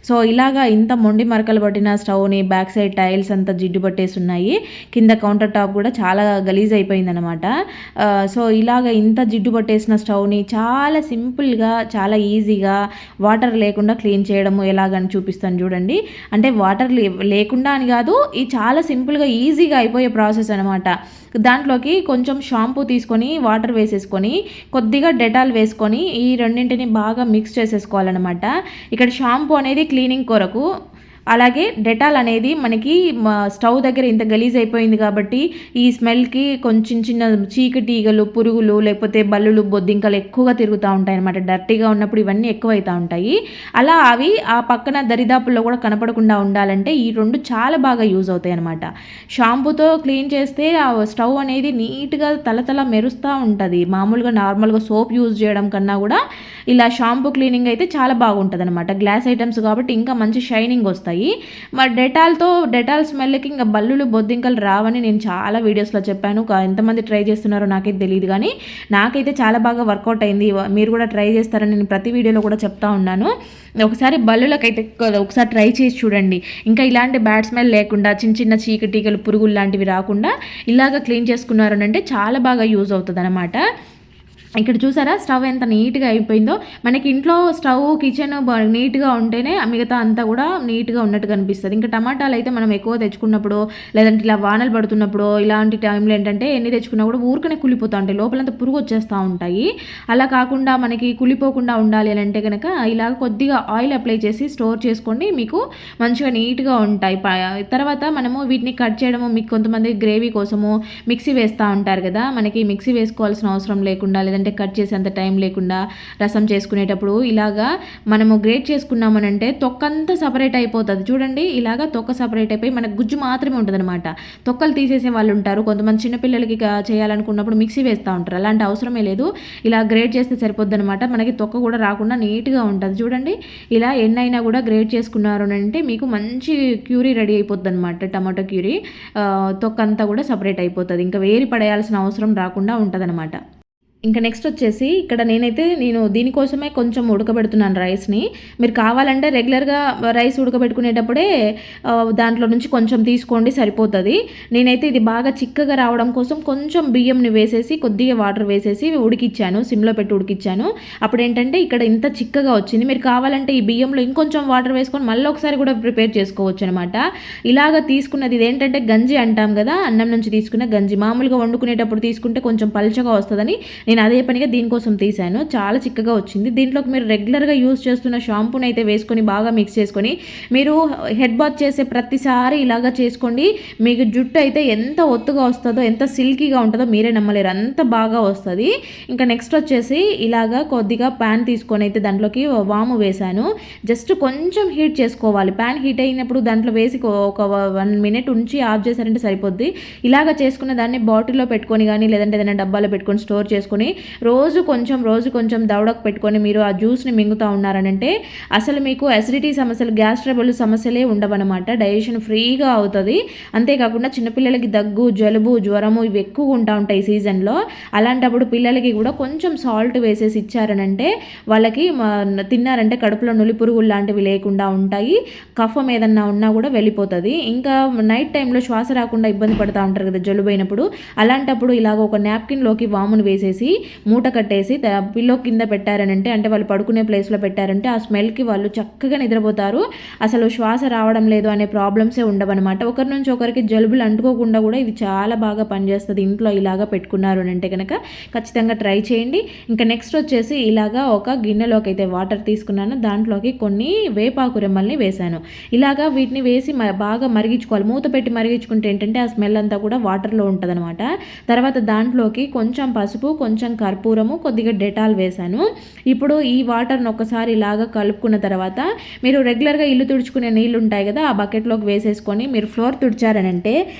సో ఇలాగా ఇంత మొండి మరకలు పట్టిన స్టవ్ని బ్యాక్ సైడ్ టైల్స్ అంతా జిడ్డు పట్టేసి ఉన్నాయి, కింద కౌంటర్ టాప్ కూడా చాలా గలీజ్ అయిపోయిందనమాట. సో ఇలాగ ఇంత జిడ్డు పట్టేసిన స్టవ్ని చాలా సింపుల్గా చాలా ఈజీగా వాటర్ లేకుండా క్లీన్ చేయడము ఎలాగని చూపిస్తాను చూడండి. అంటే వాటర్ లేకుండా అని కాదు, ఇది చాలా సింపుల్గా ఈజీగా అయిపోయే ప్రాసెస్ అనమాట. దాంట్లోకి కొంచెం షాంపూ తీసుకొని వాటర్ వేసేసుకొని కొద్దిగా డెటాల్ వేసుకొని ఈ రెండింటిని బాగా మిక్స్ చేసేసుకోవాలన్నమాట. ఇక్కడ షాంపూ అనేది క్లీనింగ్ కొరకు, అలాగే డెటాల్ అనేది మనకి స్టవ్ దగ్గర ఇంత గలీజ్ అయిపోయింది కాబట్టి ఈ స్మెల్కి కొంచెం చిన్న చీకటి ఈగలు, పురుగులు, లేకపోతే బల్లులు, బొద్దింకలు ఎక్కువగా తిరుగుతూ ఉంటాయి అనమాట. డర్టీగా ఉన్నప్పుడు ఇవన్నీ ఎక్కువ అవుతూ ఉంటాయి. అలా అవి ఆ పక్కన దరిదాపుల్లో కూడా కనపడకుండా ఉండాలంటే ఈ రెండు చాలా బాగా యూజ్ అవుతాయి అనమాట. షాంపూతో క్లీన్ చేస్తే ఆ స్టవ్ అనేది నీట్గా తలతల మెరుస్తూ ఉంటుంది. మామూలుగా నార్మల్గా సోప్ యూజ్ చేయడం కన్నా కూడా ఇలా షాంపూ క్లీనింగ్ అయితే చాలా బాగుంటుంది అనమాట. గ్లాస్ ఐటమ్స్ కాబట్టి ఇంకా మంచి షైనింగ్ వస్తాయి. మరి డెటాల్ స్మెల్కి ఇంకా బల్లులు, బొద్దింకలు రావని నేను చాలా వీడియోస్లో చెప్పాను. ఎంతమంది ట్రై చేస్తున్నారో నాకైతే తెలియదు, కానీ నాకైతే చాలా బాగా వర్కౌట్ అయింది. మీరు కూడా ట్రై చేస్తారని నేను ప్రతి వీడియోలో కూడా చెప్తా ఉన్నాను. ఒకసారి బల్లులకైతే ఒకసారి ట్రై చేసి చూడండి. ఇంకా ఇలాంటి బ్యాడ్ స్మెల్ లేకుండా చిన్న చిన్న చీకటీగలు, పురుగులు లాంటివి రాకుండా ఇలాగ క్లీన్ చేసుకున్నారు అంటే చాలా బాగా యూజ్ అవుతుంది అనమాట. ఇక్కడ చూసారా స్టవ్ ఎంత నీట్గా అయిపోయిందో. మనకి ఇంట్లో స్టవ్, కిచెన్ నీట్గా ఉంటేనే మిగతా అంతా కూడా నీట్గా ఉన్నట్టు కనిపిస్తుంది. ఇంకా టమాటాలు అయితే మనం ఎక్కువ తెచ్చుకున్నప్పుడు, లేదంటే ఇలా వానలు పడుతున్నప్పుడు, ఇలాంటి టైంలో ఏంటంటే ఎన్ని తెచ్చుకున్నా కూడా ఊరికనే కుళ్ళిపోతూ ఉంటాయి, లోపలంతా పురుగు వచ్చేస్తూ ఉంటాయి. అలా కాకుండా మనకి కుళ్ళిపోకుండా ఉండాలి అని అంటే కనుక ఇలా కొద్దిగా ఆయిల్ అప్లై చేసి స్టోర్ చేసుకోండి, మీకు మంచిగా నీట్గా ఉంటాయి. తర్వాత మనము వీటిని కట్ చేయడము, మీకు కొంతమంది గ్రేవీ కోసము మిక్సీ వేస్తూ ఉంటారు కదా, మనకి మిక్సీ వేసుకోవాల్సిన అవసరం లేకుండా, లేదంటే కట్ చేసేంత టైం లేకుండా రసం చేసుకునేటప్పుడు ఇలాగా మనము గ్రేట్ చేసుకున్నామనంటే తొక్కంతా సపరేట్ అయిపోతుంది. చూడండి ఇలాగా తొక్క సపరేట్ అయిపోయి మనకు గుజ్జు మాత్రమే ఉంటుంది అనమాట. తొక్కలు తీసేసే వాళ్ళు ఉంటారు, కొంతమంది చిన్నపిల్లలకి చేయాలనుకున్నప్పుడు మిక్సీ వేస్తూ ఉంటారు. అలాంటి అవసరమే లేదు, ఇలా గ్రేట్ చేస్తే సరిపోద్ది అనమాట. మనకి తొక్క కూడా రాకుండా నీట్గా ఉంటుంది. చూడండి ఇలా ఎన్నైనా కూడా గ్రేట్ చేసుకున్నారు అంటే మీకు మంచి క్యూరీ రెడీ అయిపోద్ది అనమాట. టమాటో క్యూరీ తొక్క అంతా కూడా సపరేట్ అయిపోతుంది, ఇంకా వేరి పడేయాల్సిన అవసరం రాకుండా ఉంటుంది అనమాట. ఇంకా నెక్స్ట్ వచ్చేసి ఇక్కడ నేను దీనికోసమే కొంచెం ఉడకబెడుతున్నాను రైస్ని. మీరు కావాలంటే రెగ్యులర్గా రైస్ ఉడకబెట్టుకునేటప్పుడే దాంట్లో నుంచి కొంచెం తీసుకోండి, సరిపోతుంది. నేనైతే ఇది బాగా చిక్కగా రావడం కోసం కొంచెం బియ్యంని వేసేసి కొద్దిగా వాటర్ వేసేసి ఉడికిచ్చాను, సిమ్లో పెట్టి ఉడికిచ్చాను. అప్పుడు ఏంటంటే ఇక్కడ ఇంత చిక్కగా వచ్చింది. మీరు కావాలంటే ఈ బియ్యంలో ఇంకొంచెం వాటర్ వేసుకొని మళ్ళీ ఒకసారి కూడా ప్రిపేర్ చేసుకోవచ్చు అనమాట. ఇలాగ తీసుకున్నది ఇదేంటంటే గంజి అంటాం కదా, అన్నం నుంచి తీసుకున్న గంజి. మామూలుగా వండుకునేటప్పుడు తీసుకుంటే కొంచెం పల్చగా వస్తుందని నేను అదే పనిగా దీనికోసం తీసాను. చాలా చిక్కగా వచ్చింది. దీంట్లోకి మీరు రెగ్యులర్గా యూజ్ చేస్తున్న షాంపూని అయితే వేసుకొని బాగా మిక్స్ చేసుకొని మీరు హెడ్ బాత్ చేసే ప్రతిసారి ఇలాగా చేసుకోండి. మీకు జుట్టు అయితే ఎంత ఒత్తుగా వస్తుందో, ఎంత సిల్కీగా ఉంటుందో మీరే నమ్మలేరు, అంత బాగా వస్తుంది. ఇంకా నెక్స్ట్ వచ్చేసి ఇలాగా కొద్దిగా ప్యాన్ తీసుకొని అయితే దాంట్లోకి వాము వేసాను. జస్ట్ కొంచెం హీట్ చేసుకోవాలి. ప్యాన్ హీట్ అయినప్పుడు దాంట్లో వేసి ఒక 1 minute ఉంచి ఆఫ్ చేశారంటే సరిపోద్ది. ఇలాగ చేసుకున్న దాన్ని బాటిల్లో పెట్టుకొని కానీ లేదంటే ఏదైనా డబ్బాలో పెట్టుకొని స్టోర్ చేసుకొని చేసుకొని రోజు కొంచెం దవడకు పెట్టుకొని మీరు ఆ జ్యూస్ని మింగుతూ ఉన్నారనంటే అసలు మీకు అసిడిటీ సమస్యలు, గ్యాస్ ట్రబుల్ సమస్యలే ఉండవన్నమాట. డైజెషన్ ఫ్రీగా అవుతుంది. అంతేకాకుండా చిన్నపిల్లలకి దగ్గు, జలుబు, జ్వరము ఇవి ఎక్కువ ఉంటాయి ఈ సీజన్లో. అలాంటప్పుడు పిల్లలకి కూడా కొంచెం సాల్ట్ వేసేసి ఇచ్చారనంటే వాళ్ళకి తిన్నారంటే కడుపులో నులి పురుగులు లాంటివి లేకుండా ఉంటాయి. కఫం ఏదన్నా ఉన్నా కూడా వెళ్ళిపోతుంది. ఇంకా నైట్ టైంలో శ్వాస రాకుండా ఇబ్బంది పడుతూ ఉంటారు కదా జలుబైనప్పుడు, అలాంటప్పుడు ఇలాగ ఒక నాప్కిన్లోకి వామును వేసేసి మూట కట్టేసి పిల్లో కింద పెట్టారనంటే, అంటే వాళ్ళు పడుకునే ప్లేస్లో పెట్టారంటే ఆ స్మెల్కి వాళ్ళు చక్కగా నిద్రపోతారు. అసలు శ్వాస రావడం లేదు అనే ప్రాబ్లమ్సే ఉండవన్నమాట. ఒకరి నుంచి ఒకరికి జలుబులు అంటుకోకుండా కూడా ఇది చాలా బాగా పనిచేస్తుంది. ఇంట్లో ఇలాగా పెట్టుకున్నారు అంటే కనుక ఖచ్చితంగా ట్రై చేయండి. ఇంకా నెక్స్ట్ వచ్చేసి ఇలాగా ఒక గిన్నెలోకి అయితే వాటర్ తీసుకున్నాను. దాంట్లోకి కొన్ని వేపాకు రెమ్మల్ని వేశాను. ఇలాగా వీటిని వేసి బాగా మరిగించుకోవాలి. మూత పెట్టి మరిగించుకుంటే ఏంటంటే ఆ స్మెల్ అంతా కూడా వాటర్లో ఉంటుందన్నమాట. తర్వాత దాంట్లోకి కొంచెం పసుపు, కొంచెం కర్పూరము, కొద్దిగా డెటాల్ వేశాను. ఇప్పుడు ఈ వాటర్ని ఒకసారి ఇలాగా కలుపుకున్న తర్వాత మీరు రెగ్యులర్గా ఇల్లు తుడుచుకునే నీళ్ళు ఉంటాయి కదా, ఆ బకెట్లోకి వేసేసుకొని మీరు ఫ్లోర్ తుడిచారనంటే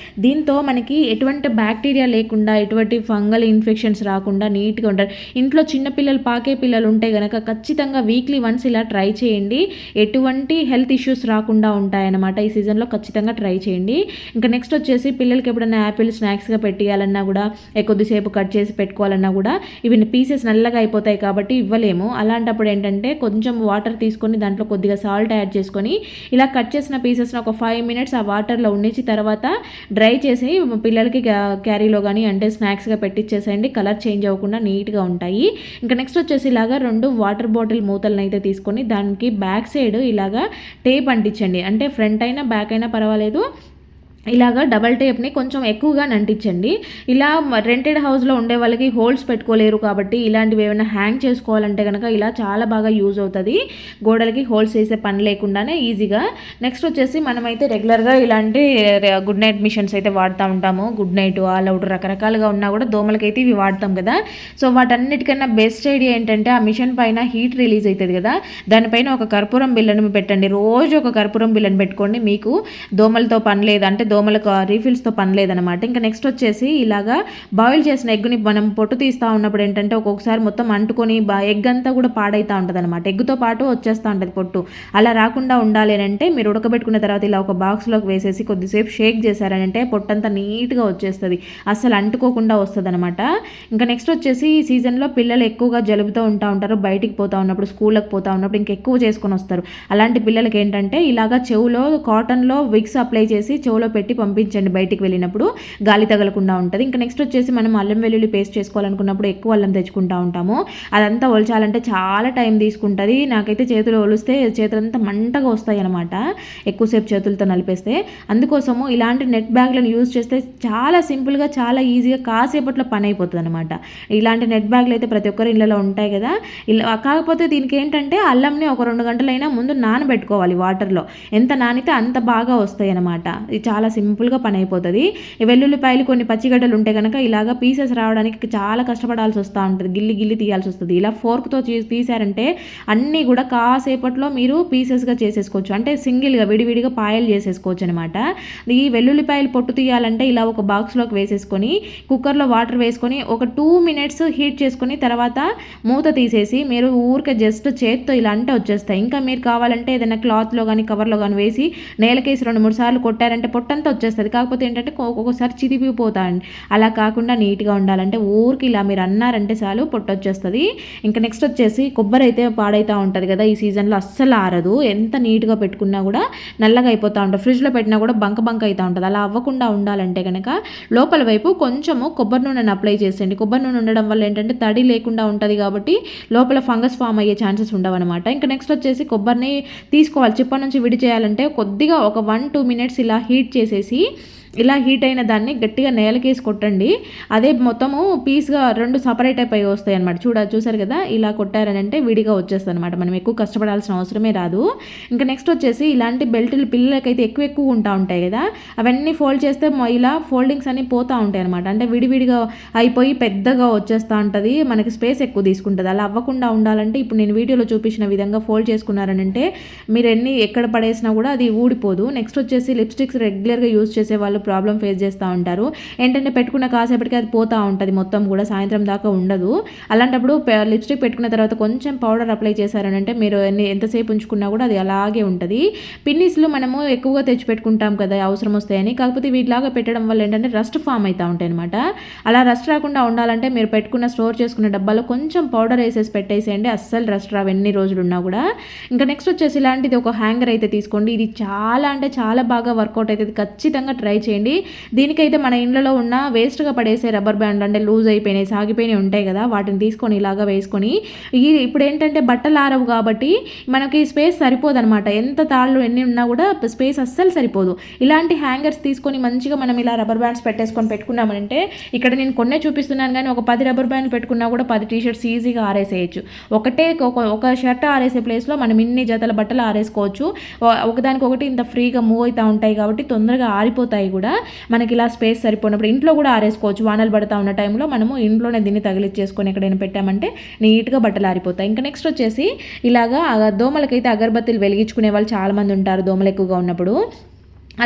దీంతో మనకి ఎటువంటి బ్యాక్టీరియా లేకుండా, ఎటువంటి ఫంగల్ ఇన్ఫెక్షన్స్ రాకుండా నీట్గా ఉంటారు. ఇంట్లో చిన్నపిల్లలు, పాకే పిల్లలు ఉంటే కనుక ఖచ్చితంగా వీక్లీ వన్స్ ఇలా ట్రై చేయండి. ఎటువంటి హెల్త్ ఇష్యూస్ రాకుండా ఉంటాయన్నమాట. ఈ సీజన్లో ఖచ్చితంగా ట్రై చేయండి. ఇంకా నెక్స్ట్ వచ్చేసి పిల్లలకి ఎప్పుడైనా యాపిల్ స్నాక్స్గా పెట్టియాలన్నా కూడా, కొద్దిసేపు కట్ చేసి పెట్టుకోవాలన్నా కూడా ఇవి పీసెస్ నల్లగా అయిపోతాయి కాబట్టి ఇవ్వలేము. అలాంటప్పుడు ఏంటంటే కొంచెం వాటర్ తీసుకొని దాంట్లో కొద్దిగా సాల్ట్ యాడ్ చేసుకొని ఇలా కట్ చేసిన పీసెస్ని ఒక 5 minutes ఆ వాటర్లో ఉండించి తర్వాత డ్రై చేసి పిల్లలకి క్యారీలో కానీ అంటే స్నాక్స్గా పెట్టించేసేయండి. కలర్ చేంజ్ అవ్వకుండా నీట్గా ఉంటాయి. ఇంకా నెక్స్ట్ వచ్చేసి ఇలాగా 2 వాటర్ బాటిల్ మూతలను అయితే తీసుకొని దానికి బ్యాక్ సైడ్ ఇలాగా టేప్ అంటించండి. అంటే ఫ్రంట్ అయినా బ్యాక్ అయినా పర్వాలేదు. ఇలాగా డబల్ టేప్ని కొంచెం ఎక్కువగా అంటించండి. ఇలా రెంటెడ్ హౌస్లో ఉండే వాళ్ళకి హోల్స్ పెట్టుకోలేరు కాబట్టి ఇలాంటివి ఏమైనా హ్యాంగ్ చేసుకోవాలంటే కనుక ఇలా చాలా బాగా యూజ్ అవుతుంది. గోడలకి హోల్స్ వేసే పని లేకుండానే ఈజీగా. నెక్స్ట్ వచ్చేసి మనమైతే రెగ్యులర్గా ఇలాంటి గుడ్ నైట్ మిషన్స్ అయితే వాడుతూ ఉంటాము. గుడ్ నైట్, ఆల్ అవుట్ రకరకాలుగా ఉన్నా కూడా దోమలకైతే ఇవి వాడతాం కదా. సో వాటన్నిటికన్నా బెస్ట్ ఐడియా ఏంటంటే ఆ మిషన్ పైన హీట్ రిలీజ్ అవుతుంది కదా, దానిపైన ఒక కర్పూరం బిళ్ళను పెట్టండి. రోజు ఒక కర్పూరం బిళ్ళను పెట్టుకోండి. మీకు దోమలతో పని లేదు, అంటే దోమలకు రీఫిల్స్తో పని లేదనమాట. ఇంకా నెక్స్ట్ వచ్చేసి ఇలాగా బాయిల్ చేసిన ఎగ్గుని మనం పొట్టు తీస్తూ ఉన్నప్పుడు ఏంటంటే ఒక్కొక్కసారి మొత్తం అంటుకొని ఎగ్ అంతా కూడా పాడైతూ ఉంటుంది అనమాట. ఎగ్గుతో పాటు వచ్చేస్తూ ఉంటుంది పొట్టు. అలా రాకుండా ఉండాలి అంటే మీరు ఉడకబెట్టుకున్న తర్వాత ఇలా ఒక బాక్స్లోకి వేసేసి కొద్దిసేపు షేక్ చేశారనంటే పొట్టంతా నీట్గా వచ్చేస్తుంది. అస్సలు అంటుకోకుండా వస్తుంది అనమాట. ఇంకా నెక్స్ట్ వచ్చేసి ఈ సీజన్లో పిల్లలు ఎక్కువగా జలుబుతో ఉంటారు. బయటికి పోతూ ఉన్నప్పుడు, స్కూళ్ళకి పోతూ ఉన్నప్పుడు ఇంకెక్కువ చేసుకొని వస్తారు. అలాంటి పిల్లలకి ఏంటంటే ఇలాగా చెవులో కాటన్లో విక్స్ అప్లై చేసి చెవులో పెట్టి పంపించండి. బయటికి వెళ్ళినప్పుడు గాలి తగలకుండా ఉంటుంది. ఇంకా నెక్స్ట్ వచ్చేసి మనం అల్లం వెల్లుల్లి పేస్ట్ చేసుకోవాలనుకున్నప్పుడు ఎక్కువ అల్లం తెచ్చుకుంటూ ఉంటాము. అదంతా ఒలచాలంటే చాలా టైం తీసుకుంటుంది. నాకైతే చేతులు ఒలిస్తే చేతులంతా మంటగా వస్తాయి అనమాట, ఎక్కువసేపు చేతులతో నలిపేస్తే. అందుకోసము ఇలాంటి నెట్ బ్యాగ్లను యూజ్ చేస్తే చాలా సింపుల్గా, చాలా ఈజీగా కాసేపట్లో పని అయిపోతుంది అనమాట. ఇలాంటి నెట్ బ్యాగ్లు అయితే ప్రతి ఒక్కరి ఇళ్ళలో ఉంటాయి కదా. ఇలా కాకపోతే దీనికి ఏంటంటే అల్లంని ఒక 2 గంటలైనా ముందు నానబెట్టుకోవాలి వాటర్లో. ఎంత నానితే అంత బాగా వస్తాయి అనమాట. ఇది చాలా సింపుల్గా పని అయిపోతుంది. ఈ వెల్లుల్లిపాయలు కొన్ని పచ్చిగడ్డలు ఉంటే కనుక ఇలాగ పీసెస్ రావడానికి చాలా కష్టపడాల్సి వస్తూ ఉంటుంది. గిల్లి తీయాల్సి వస్తుంది. ఇలా ఫోర్క్తో తీసారంటే అన్నీ కూడా కాసేపట్లో మీరు పీసెస్గా చేసేసుకోవచ్చు. అంటే సింగిల్గా విడివిడిగా పాయలు చేసేసుకోవచ్చు అనమాట. ఈ వెల్లుల్లిపాయలు పొట్టు తీయాలంటే ఇలా ఒక బాక్స్లోకి వేసేసుకొని కుక్కర్లో వాటర్ వేసుకొని ఒక 2 minutes హీట్ చేసుకొని తర్వాత మూత తీసేసి మీరు ఊరికే జస్ట్ చేత్తో ఇలా అంటే వచ్చేస్తాయి. ఇంకా మీరు కావాలంటే ఏదైనా క్లాత్లో కానీ కవర్లో కానీ వేసి నేలకేసి 2-3 సార్లు కొట్టారంటే పొట్టంతా వచ్చేస్తుంది. కాకపోతే ఏంటంటే ఒక్కొక్కసారి చిరిగిపోతాయండి. అలా కాకుండా నీట్గా ఉండాలంటే ఊరికి ఇలా మీరు అన్నారంటే చాలు పొట్టు వచ్చేస్తుంది. ఇంకా నెక్స్ట్ వచ్చేసి కొబ్బరి అయితే పాడైతూ ఉంటుంది కదా, ఈ సీజన్లో అస్సలు ఆరదు. ఎంత నీట్గా పెట్టుకున్నా కూడా నల్లగా అయిపోతూ ఉంటుంది. ఫ్రిడ్జ్లో పెట్టినా కూడా బంక అవుతూ ఉంటుంది. అలా అవ్వకుండా ఉండాలంటే కనుక లోపల వైపు కొంచెము కొబ్బరి నూనెను అప్లై చేసేయండి. కొబ్బరి నూనె ఉండడం వల్ల ఏంటంటే తడి లేకుండా ఉంటుంది కాబట్టి లోపల ఫంగస్ ఫామ్ అయ్యే ఛాన్సెస్ ఉండవన్నమాట. ఇంకా నెక్స్ట్ వచ్చేసి కొబ్బరిని తీసుకోవాలి, చిప్ప నుంచి విడి చేయాలంటే కొద్దిగా ఒక 1-2 minutes ఇలా హీట్ చేసేసి ఇలా హీట్ అయిన దాన్ని గట్టిగా నేలకేసి కొట్టండి. అదే మొత్తము పీస్గా 2 సపరేట్ అయిపోయి వస్తాయి అనమాట. చూసారు కదా, ఇలా కొట్టారని అంటే విడిగా వచ్చేస్తుంది అనమాట. మనం ఎక్కువ కష్టపడాల్సిన అవసరమే రాదు. ఇంకా నెక్స్ట్ వచ్చేసి ఇలాంటి బెల్టులు పిల్లలకైతే ఎక్కువ ఉంటాయి కదా, అవన్నీ ఫోల్డ్ చేస్తే ఇలా ఫోల్డింగ్స్ అన్నీ పోతూ ఉంటాయి అనమాట. అంటే విడివిడిగా అయిపోయి పెద్దగా వచ్చేస్తూ ఉంటుంది, మనకి స్పేస్ ఎక్కువ తీసుకుంటుంది. అలా అవ్వకుండా ఉండాలంటే ఇప్పుడు నేను వీడియోలో చూపించిన విధంగా ఫోల్డ్ చేసుకున్నారనంటే మీరు ఎక్కడ పడేసినా కూడా అది ఊడిపోదు. నెక్స్ట్ వచ్చేసి లిప్స్టిక్స్ రెగ్యులర్గా యూజ్ చేసే వాళ్ళు ప్రాబ్లం ఫేస్ చేస్తూ ఉంటారు. ఏంటంటే పెట్టుకున్న కాసేపటికి అది పోతూ ఉంటుంది, మొత్తం కూడా సాయంత్రం దాకా ఉండదు. అలాంటప్పుడు లిప్స్టిక్ పెట్టుకున్న తర్వాత కొంచెం పౌడర్ అప్లై చేశారనంటే మీరు ఎంతసేపు ఉంచుకున్నా కూడా అది అలాగే ఉంటుంది. పిన్నిస్లు మనము ఎక్కువగా తెచ్చిపెట్టుకుంటాం కదా అవసరం వస్తాయని, కాకపోతే వీటిలాగా పెట్టడం వల్ల ఏంటంటే రస్ట్ ఫామ్ అవుతూ ఉంటాయి అనమాట. అలా రస్ట్ రాకుండా ఉండాలంటే మీరు పెట్టుకున్న స్టోర్ చేసుకున్న డబ్బాలో కొంచెం పౌడర్ వేసేసి పెట్టేసేయండి, అస్సలు రస్ట్ రావు ఎన్ని రోజులు ఉన్నా కూడా. ఇంకా నెక్స్ట్ వచ్చేసి ఇలాంటిది ఒక హ్యాంగర్ అయితే తీసుకోండి. ఇది చాలా అంటే చాలా బాగా వర్కౌట్ అవుతుంది, ఖచ్చితంగా ట్రై చేయండి. దీనికైతే మన ఇంట్లో ఉన్న వేస్ట్గా పడేసే రబ్బర్ బ్యాండ్ అంటే లూజ్ అయిపోయినాయి సాగిపోయినాయి ఉంటాయి కదా, వాటిని తీసుకొని ఇలాగా వేసుకొని ఇప్పుడు ఏంటంటే బట్టలు ఆరవు కాబట్టి మనకి స్పేస్ సరిపోదనమాట. ఎంత తాళ్ళు ఎన్ని ఉన్నా కూడా స్పేస్ అస్సలు సరిపోదు. ఇలాంటి హ్యాంగర్స్ తీసుకొని మంచిగా మనం ఇలా రబ్బర్ బ్యాండ్స్ పెట్టేసుకొని పెట్టుకున్నామంటే, ఇక్కడ నేను కొన్నే చూపిస్తున్నాను కానీ ఒక 10 రబ్బర్ బ్యాండ్లు పెట్టుకున్నా కూడా 10 టీషర్ట్స్ ఈజీగా ఆరేసేయచ్చు. ఒక షర్ట్ ఆరేసే ప్లేస్లో మనం ఇన్ని జతల బట్టలు ఆరేసుకోవచ్చు. ఒకదానికొకటి ఇంత ఫ్రీగా మూవ్ అవుతూ ఉంటాయి కాబట్టి తొందరగా ఆరిపోతాయి కూడా. మనకి ఇలా స్పేస్ సరిపోయినప్పుడు ఇంట్లో కూడా ఆరేసుకోవచ్చు. వానలు పడుతూ ఉన్న టైంలో మనము ఇంట్లోనే దీన్ని తగిలిచ్చేసుకొని ఎక్కడైనా పెట్టామంటే నీట్గా బట్టలు ఆరిపోతాయి. ఇంకా నెక్స్ట్ వచ్చేసి ఇలాగా దోమలకైతే అగరబత్తీలు వెలిగించుకునే వాళ్ళు చాలామంది ఉంటారు దోమలు ఎక్కువగా ఉన్నప్పుడు.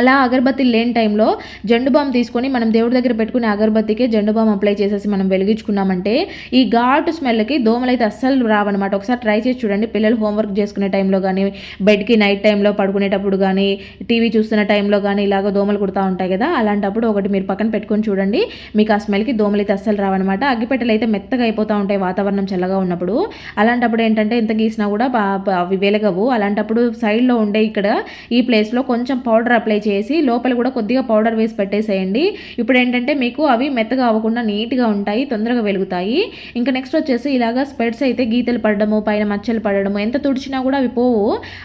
అలా అగరబత్తి లేని టైంలో జెండు బామ్ తీసుకొని మనం దేవుడి దగ్గర పెట్టుకునే అగరబత్తికే జెండు బామ్ అప్లై చేసేసి మనం వెలిగించుకున్నామంటే ఈ ఘాటు స్మెల్కి దోమలు అయితే అస్సలు రావన్నమాట. ఒకసారి ట్రై చేసి చూడండి. పిల్లలు హోంవర్క్ చేసుకునే టైంలో కానీ, బెడ్కి నైట్ టైంలో పడుకునేటప్పుడు కానీ, టీవీ చూస్తున్న టైంలో కానీ ఇలాగ దోమలు కుడతా ఉంటాయి కదా, అలాంటప్పుడు ఒకటి మీరు పక్కన పెట్టుకొని చూడండి, మీకు ఆ స్మెల్కి దోమలు అయితే అస్సలు రావన్నమాట. అగ్గిపెట్టెలు అయితే మెత్తగా అయిపోతూ ఉంటాయి వాతావరణం చల్లగా ఉన్నప్పుడు. అలాంటప్పుడు ఏంటంటే ఎంత గీసినా కూడా అవి వెలగవు. అలాంటప్పుడు సైడ్లో ఉండే ఇక్కడ ఈ ప్లేస్లో కొంచెం పౌడర్ అప్లై చేసి లోపల కూడా కొద్దిగా పౌడర్ వేసి పెట్టేసేయండి. ఇప్పుడు ఏంటంటే మీకు అవి మెత్తగా అవ్వకుండా నీట్గా ఉంటాయి, తొందరగా వెలుగుతాయి. ఇంకా నెక్స్ట్ వచ్చేసి ఇలాగా స్పెడ్స్ అయితే గీతలు పడడము, పైన మచ్చలు పడడము, ఎంత తుడిచినా కూడా అవి పోవు.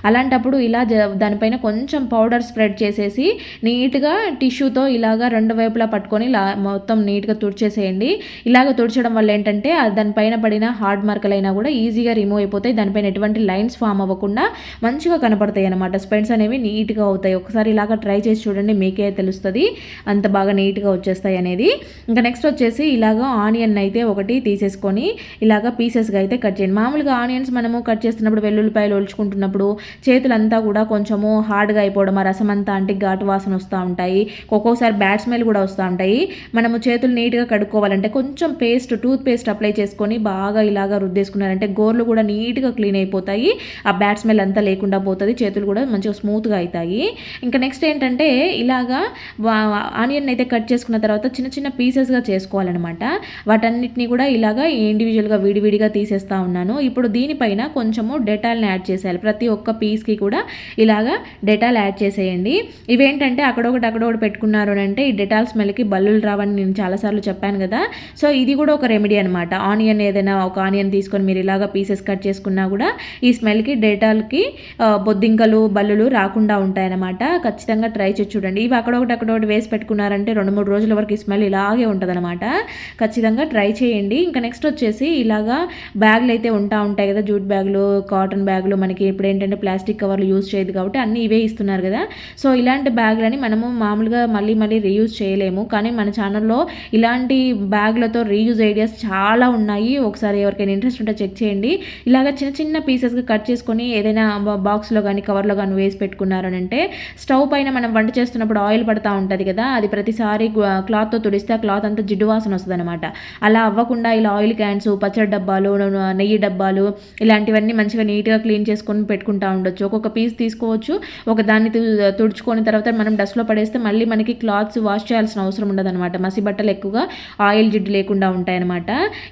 అలాంటప్పుడు ఇలా దానిపైన కొంచెం పౌడర్ స్ప్రెడ్ చేసేసి నీట్గా టిష్యూతో ఇలాగా రెండు వైపులా పట్టుకొని మొత్తం నీట్గా తుడిచేసేయండి. ఇలాగ తుడిచడం వల్ల ఏంటంటే దానిపైన పడిన హార్డ్ మార్కలైనా కూడా ఈజీగా రిమూవ్ అయిపోతాయి. దానిపైన ఎటువంటి లైన్స్ ఫామ్ అవ్వకుండా మంచిగా కనపడతాయి అనమాట. స్పెడ్స్ అనేవి నీట్గా అవుతాయి. ఒకసారి ఇలాగ ట్రై చేసి చూడండి, మీకే తెలుస్తుంది అంత బాగా నీట్గా వచ్చేస్తాయి అనేది. ఇంకా నెక్స్ట్ వచ్చేసి ఇలాగ ఆనియన్ అయితే ఒకటి తీసేసుకొని ఇలాగ పీసెస్గా అయితే కట్ చేయండి. మామూలుగా ఆనియన్స్ మనము కట్ చేస్తున్నప్పుడు వెల్లుల్లిపాయలు ఒలుచుకుంటున్నప్పుడు చేతులంతా కూడా కొంచెము హార్డ్గా అయిపోవడం, ఆ రసం అంతా అంటే ఘాటు వాసన వస్తూ ఉంటాయి, ఒక్కొక్కసారి బ్యాడ్ స్మెల్ కూడా వస్తూ ఉంటాయి. మనము చేతులు నీట్గా కడుక్కోవాలంటే కొంచెం టూత్ పేస్ట్ అప్లై చేసుకొని బాగా ఇలాగ రుద్దేసుకున్నారంటే గోర్లు కూడా నీట్గా క్లీన్ అయిపోతాయి, ఆ బ్యాడ్ స్మెల్ అంతా లేకుండా పోతుంది, చేతులు కూడా మంచిగా స్మూత్గా అవుతాయి. ఇంకా నెక్స్ట్ ఏంటంటే ఇలాగా ఆనియన్ అయితే కట్ చేసుకున్న తర్వాత చిన్న చిన్న పీసెస్గా చేసుకోవాలన్నమాట. వాటన్నిటిని కూడా ఇలాగా ఇండివిజువల్గా విడివిడిగా తీసేస్తూ ఉన్నాను. ఇప్పుడు దీనిపైన కొంచెము డెటాల్ని యాడ్ చేసేయాలి. ప్రతి ఒక్క పీస్కి కూడా ఇలాగా డెటాల్ యాడ్ చేసేయండి. ఇవేంటంటే అక్కడొకటి పెట్టుకున్నారు అంటే ఈ డెటాల్ స్మెల్కి బల్లులు రావని నేను చాలాసార్లు చెప్పాను కదా. సో ఇది కూడా ఒక రెమెడీ అనమాట. ఆనియన్ ఏదైనా ఒక ఆనియన్ తీసుకొని మీరు ఇలాగా పీసెస్ కట్ చేసుకున్నా కూడా ఈ స్మెల్కి డెటాల్కి బొద్దింకలు బల్లులు రాకుండా ఉంటాయన్నమాట. ఖచ్చితంగా ట్రై చేసి చూడండి. ఇవి అక్కడొకటి వేసి పెట్టుకున్నారంటే 2-3 రోజుల వరకు ఈ స్మెల్ ఇలాగే ఉంటుందన్నమాట. ఖచ్చితంగా ట్రై చేయండి. ఇంకా నెక్స్ట్ వచ్చేసి ఇలాగా బ్యాగులు అయితే ఉంటాయి కదా, జూట్ బ్యాగులు, కాటన్ బ్యాగులు. మనకి ఇప్పుడు ఏంటంటే ప్లాస్టిక్ కవర్లు యూజ్ చేయదు కాబట్టి అన్నీ ఇవే ఇస్తున్నారు కదా. సో ఇలాంటి బ్యాగులని మనము మామూలుగా మళ్ళీ రీయూజ్ చేయలేము, కానీ మన ఛానల్లో ఇలాంటి బ్యాగులతో రీయూజ్ ఐడియాస్ చాలా ఉన్నాయి. ఒకసారి ఎవరికైనా ఇంట్రెస్ట్ ఉంటే చెక్ చేయండి. ఇలాగ చిన్న చిన్న పీసెస్గా కట్ చేసుకొని ఏదైనా బాక్స్లో కానీ కవర్లో కానీ వేసి పెట్టుకున్నారు అంటే స్టవ్ పైన మనం వంట చేస్తున్నప్పుడు ఆయిల్ పడుతూ ఉంటుంది కదా, అది ప్రతిసారి క్లాత్తో తుడిస్తే ఆ క్లాత్ అంతా జిడ్డు వాసన వస్తుంది అనమాట. అలా అవ్వకుండా ఇలా ఆయిల్ క్యాన్స్, పచ్చడి డబ్బాలు, నెయ్యి డబ్బాలు ఇలాంటివన్నీ మంచిగా నీట్గా క్లీన్ చేసుకొని పెట్టుకుంటూ ఉండొచ్చు. ఒక్కొక్క పీస్ తీసుకోవచ్చు, ఒక దాన్ని తుడుచుకొని తర్వాత మనం డస్ట్లో పడేస్తే మళ్ళీ మనకి క్లాత్స్ వాష్ చేయాల్సిన అవసరం ఉండదు అనమాట. మసి బట్టలు ఎక్కువగా ఆయిల్ జిడ్డు లేకుండా ఉంటాయన్నమాట.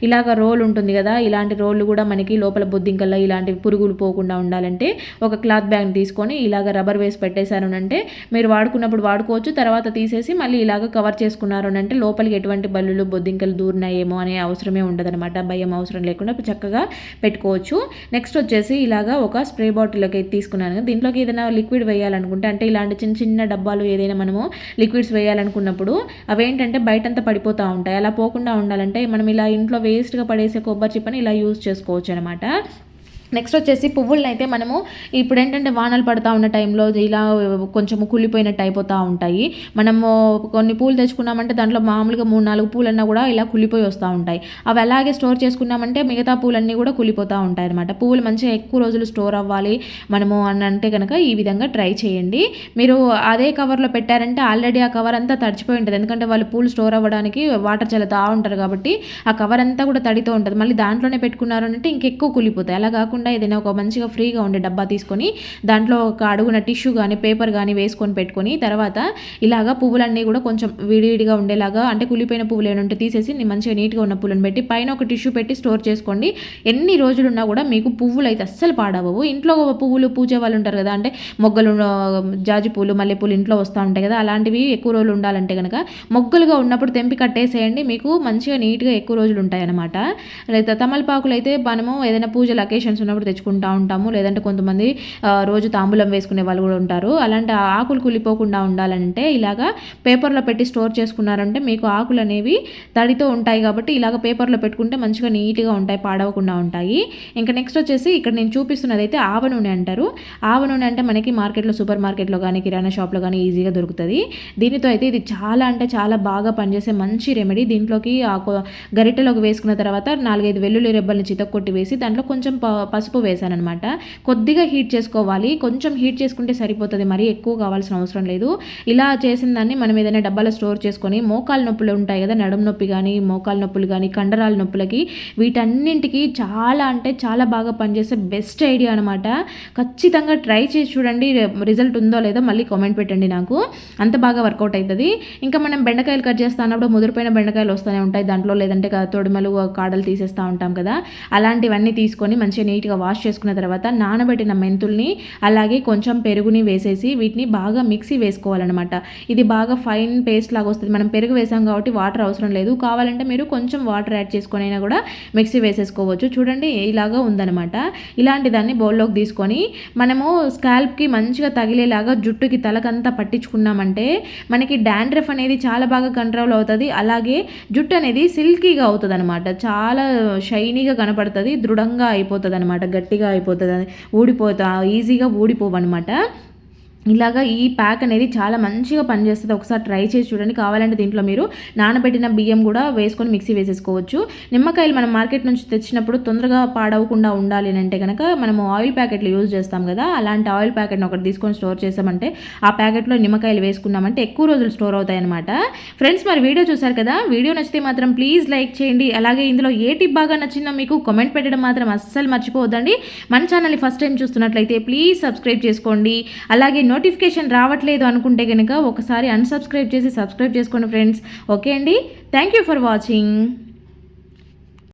ఇలాగ రోల్ ఉంటుంది కదా, ఇలాంటి రోళ్ళు కూడా మనకి లోపల బొద్దింకల్లా ఇలాంటి పురుగులు పోకుండా ఉండాలంటే ఒక క్లాత్ బ్యాగ్ తీసుకొని ఇలాగ రబ్బర్ వేసి పెట్టేశారు అంటే మీరు వాడుకున్నప్పుడు వాడుకోవచ్చు. తర్వాత తీసేసి మళ్ళీ ఇలాగ కవర్ చేసుకున్నారు అంటే లోపలికి ఎటువంటి బల్లులు బొద్దింకలు దూరినాయేమో అనే అవసరమే ఉండదనమాట. భయం అవసరం లేకుండా చక్కగా పెట్టుకోవచ్చు. నెక్స్ట్ వచ్చేసి ఇలాగ ఒక స్ప్రే బాటిల్లోకి తీసుకున్నాను. దీంట్లోకి ఏదైనా లిక్విడ్ వేయాలనుకుంటే, అంటే ఇలాంటి చిన్న చిన్న డబ్బాలు ఏదైనా మనము లిక్విడ్స్ వేయాలనుకున్నప్పుడు అవేంటంటే బయటంతా పడిపోతూ ఉంటాయి. అలా పోకుండా ఉండాలంటే మనం ఇలా ఇంట్లో వేస్ట్గా పడేసే కొబ్బరి చిప్పని ఇలా యూజ్ చేసుకోవచ్చు అనమాట. నెక్స్ట్ వచ్చేసి పువ్వులను అయితే మనము ఇప్పుడు ఏంటంటే వానలు పడతా ఉన్న టైంలో ఇలా కొంచెం కుళ్ళిపోయినట్టు అయిపోతూ ఉంటాయి. మనము కొన్ని పూలు తెచ్చుకున్నామంటే దాంట్లో మామూలుగా 3-4 పూలన్నా కూడా ఇలా కుళ్ళిపోయి వస్తూ ఉంటాయి. అవి అలాగే స్టోర్ చేసుకున్నామంటే మిగతా పూలన్నీ కూడా కుళ్ళిపోతూ ఉంటాయి అనమాట. పువ్వులు మంచిగా ఎక్కువ రోజులు స్టోర్ అవ్వాలి మనము అని అంటే కనుక ఈ విధంగా ట్రై చేయండి. మీరు అదే కవర్లో పెట్టారంటే ఆల్రెడీ ఆ కవర్ అంతా తడిచిపోయి ఉంటుంది. ఎందుకంటే వాళ్ళు పూలు స్టోర్ అవ్వడానికి వాటర్ చల్లుతూ ఉంటారు కాబట్టి ఆ కవర్ అంతా కూడా తడితో ఉంటుంది. మళ్ళీ దాంట్లోనే పెట్టుకున్నారు అంటే ఇంకెక్కువ కుళ్ళిపోతాయి. అలా కాకుండా ఏదైనా ఒక మంచిగా ఫ్రీగా ఉండే డబ్బా తీసుకొని దాంట్లో ఒక అడుగున టిష్యూ కానీ పేపర్ కానీ వేసుకొని పెట్టుకొని తర్వాత ఇలాగా పువ్వులన్నీ కూడా కొంచెం విడివిడిగా ఉండేలాగా అంటే కుళ్ళిపోయిన పువ్వులు ఏమంటే తీసేసి మంచిగా నీట్గా ఉన్న పువ్వులను పెట్టి పైన ఒక టిష్యూ పెట్టి స్టోర్ చేసుకోండి. ఎన్ని రోజులున్నా కూడా మీకు పువ్వులు అయితే అస్సలు పాడవవు. ఇంట్లో పువ్వులు పూజే వాళ్ళు ఉంటారు కదా, అంటే మొగ్గలు జాజి పూలు మల్లెపూలు ఇంట్లో వస్తూ ఉంటాయి కదా, అలాంటివి ఎక్కువ రోజులు ఉండాలంటే కనుక మొగ్గలుగా ఉన్నప్పుడు తెంపి కట్టేసేయండి. మీకు మంచిగా నీట్గా ఎక్కువ రోజులు ఉంటాయి అన్నమాట. లేదా తమలపాకులు అయితే మనము ఏదైనా పూజలు అకేషన్స్ ఉన్నప్పుడు తెచ్చుకుంటూ ఉంటాము. లేదంటే కొంతమంది రోజు తాంబూలం వేసుకునే వాళ్ళు కూడా ఉంటారు. అలాంటి ఆకులు కుళ్ళిపోకుండా ఉండాలంటే ఇలాగా పేపర్లో పెట్టి స్టోర్ చేసుకున్నారంటే మీకు ఆకులు అనేవి తడితో ఉంటాయి కాబట్టి ఇలాగ పేపర్లో పెట్టుకుంటే మంచిగా నీట్గా ఉంటాయి, పాడవకుండా ఉంటాయి. ఇంకా నెక్స్ట్ వచ్చేసి ఇక్కడ నేను చూపిస్తున్నది అయితే ఆవ నూనె అంటారు. ఆవ నూనె అంటే మనకి మార్కెట్లో సూపర్ మార్కెట్లో కానీ కిరాణా షాప్లో కానీ ఈజీగా దొరుకుతుంది. దీనితో అయితే ఇది చాలా అంటే చాలా బాగా పనిచేసే మంచి రెమెడీ. దీంట్లోకి గరిటెలోకి వేసుకున్న తర్వాత 4-5 వెల్లుల్లి రెబ్బల్ని చితక్కొట్టి వేసి దాంట్లో కొంచెం పసుపు వేసానమాట. కొద్దిగా హీట్ చేసుకోవాలి, కొంచెం హీట్ చేసుకుంటే సరిపోతుంది, మరీ ఎక్కువ కావాల్సిన అవసరం లేదు. ఇలా చేసిన దాన్ని మనం ఏదైనా డబ్బాలో స్టోర్ చేసుకొని మోకాలు నొప్పులు ఉంటాయి కదా, నడుము నొప్పి కానీ మోకాలు నొప్పులు కానీ కండరాల నొప్పులకి వీటన్నింటికి చాలా అంటే చాలా బాగా పనిచేసే బెస్ట్ ఐడియా అనమాట. ఖచ్చితంగా ట్రై చేసి చూడండి, రిజల్ట్ ఉందో లేదో మళ్ళీ కామెంట్ పెట్టండి నాకు. అంత బాగా వర్కౌట్ అవుతుంది. ఇంకా మనం బెండకాయలు కట్ చేస్తున్నప్పుడు ముదిరిపోయిన బెండకాయలు వస్తూనే ఉంటాయి దాంట్లో, లేదంటే తొడిమలు కాడలు తీసేస్తూ ఉంటాం కదా, అలాంటివన్నీ తీసుకొని మంచిగా నీట్గా వాష్ చేసుకున్న తర్వాత నానబెట్టిన మెంతుల్ని అలాగే కొంచెం పెరుగుని వేసేసి వీటిని బాగా మిక్సీ వేసుకోవాలన్నమాట. ఇది బాగా ఫైన్ పేస్ట్ లాగా వస్తుంది. మనం పెరుగు వేసాం కాబట్టి వాటర్ అవసరం లేదు. కావాలంటే మీరు కొంచెం వాటర్ యాడ్ చేసుకొని అయినా కూడా మిక్సీ వేసేసుకోవచ్చు. చూడండి ఇలాగా ఉందన్నమాట. ఇలాంటి దాన్ని బౌల్లోకి తీసుకొని మనము స్కాల్ప్కి మంచిగా తగిలేలాగా జుట్టుకి తలకంతా పట్టించుకున్నామంటే మనకి డాండ్రఫ్ అనేది చాలా బాగా కంట్రోల్ అవుతుంది. అలాగే జుట్టు అనేది సిల్కీగా అవుతుంది అనమాట. చాలా షైనీగా కనపడుతుంది, దృఢంగా అయిపోతుంది అనమాట, గట్టిగా అయిపోతుంది, ఈజీగా ఊడిపోవన్నమాట. ఇలాగా ఈ ప్యాక్ అనేది చాలా మంచిగా పనిచేస్తుంది. ఒకసారి ట్రై చేసి చూడండి. కావాలంటే దీంట్లో మీరు నానబెట్టిన బియ్యం కూడా వేసుకొని మిక్సీ వేసేసుకోవచ్చు. నిమ్మకాయలు మనం మార్కెట్ నుంచి తెచ్చినప్పుడు తొందరగా పాడవకుండా ఉండాలి అంటే కనుక మనము ఆయిల్ ప్యాకెట్లు యూజ్ చేస్తాం కదా, అలాంటి ఆయిల్ ప్యాకెట్ని ఒకటి తీసుకొని స్టోర్ చేసామంటే ఆ ప్యాకెట్లో నిమ్మకాయలు వేసుకున్నామంటే ఎక్కువ రోజులు స్టోర్ అవుతాయి అనమాట. ఫ్రెండ్స్, మరి వీడియో చూసారు కదా, వీడియో నచ్చితే మాత్రం ప్లీజ్ లైక్ చేయండి. అలాగే ఇందులో ఏ టిప్ బాగా నచ్చిందో మీకు కామెంట్ పెట్టడం మాత్రం అస్సలు మర్చిపోవద్దండి. మన ఛానల్ని ఫస్ట్ టైం చూస్తున్నట్లయితే ప్లీజ్ సబ్స్క్రైబ్ చేసుకోండి. అలాగే నోటిఫికేషన్ రావట్లేదు అనుకుంటే కనుక ఒకసారి అన్సబ్స్క్రైబ్ చేసి సబ్స్క్రైబ్ చేసుకోండి ఫ్రెండ్స్. ఓకే అండి, థ్యాంక్ యూ ఫర్ వాచింగ్.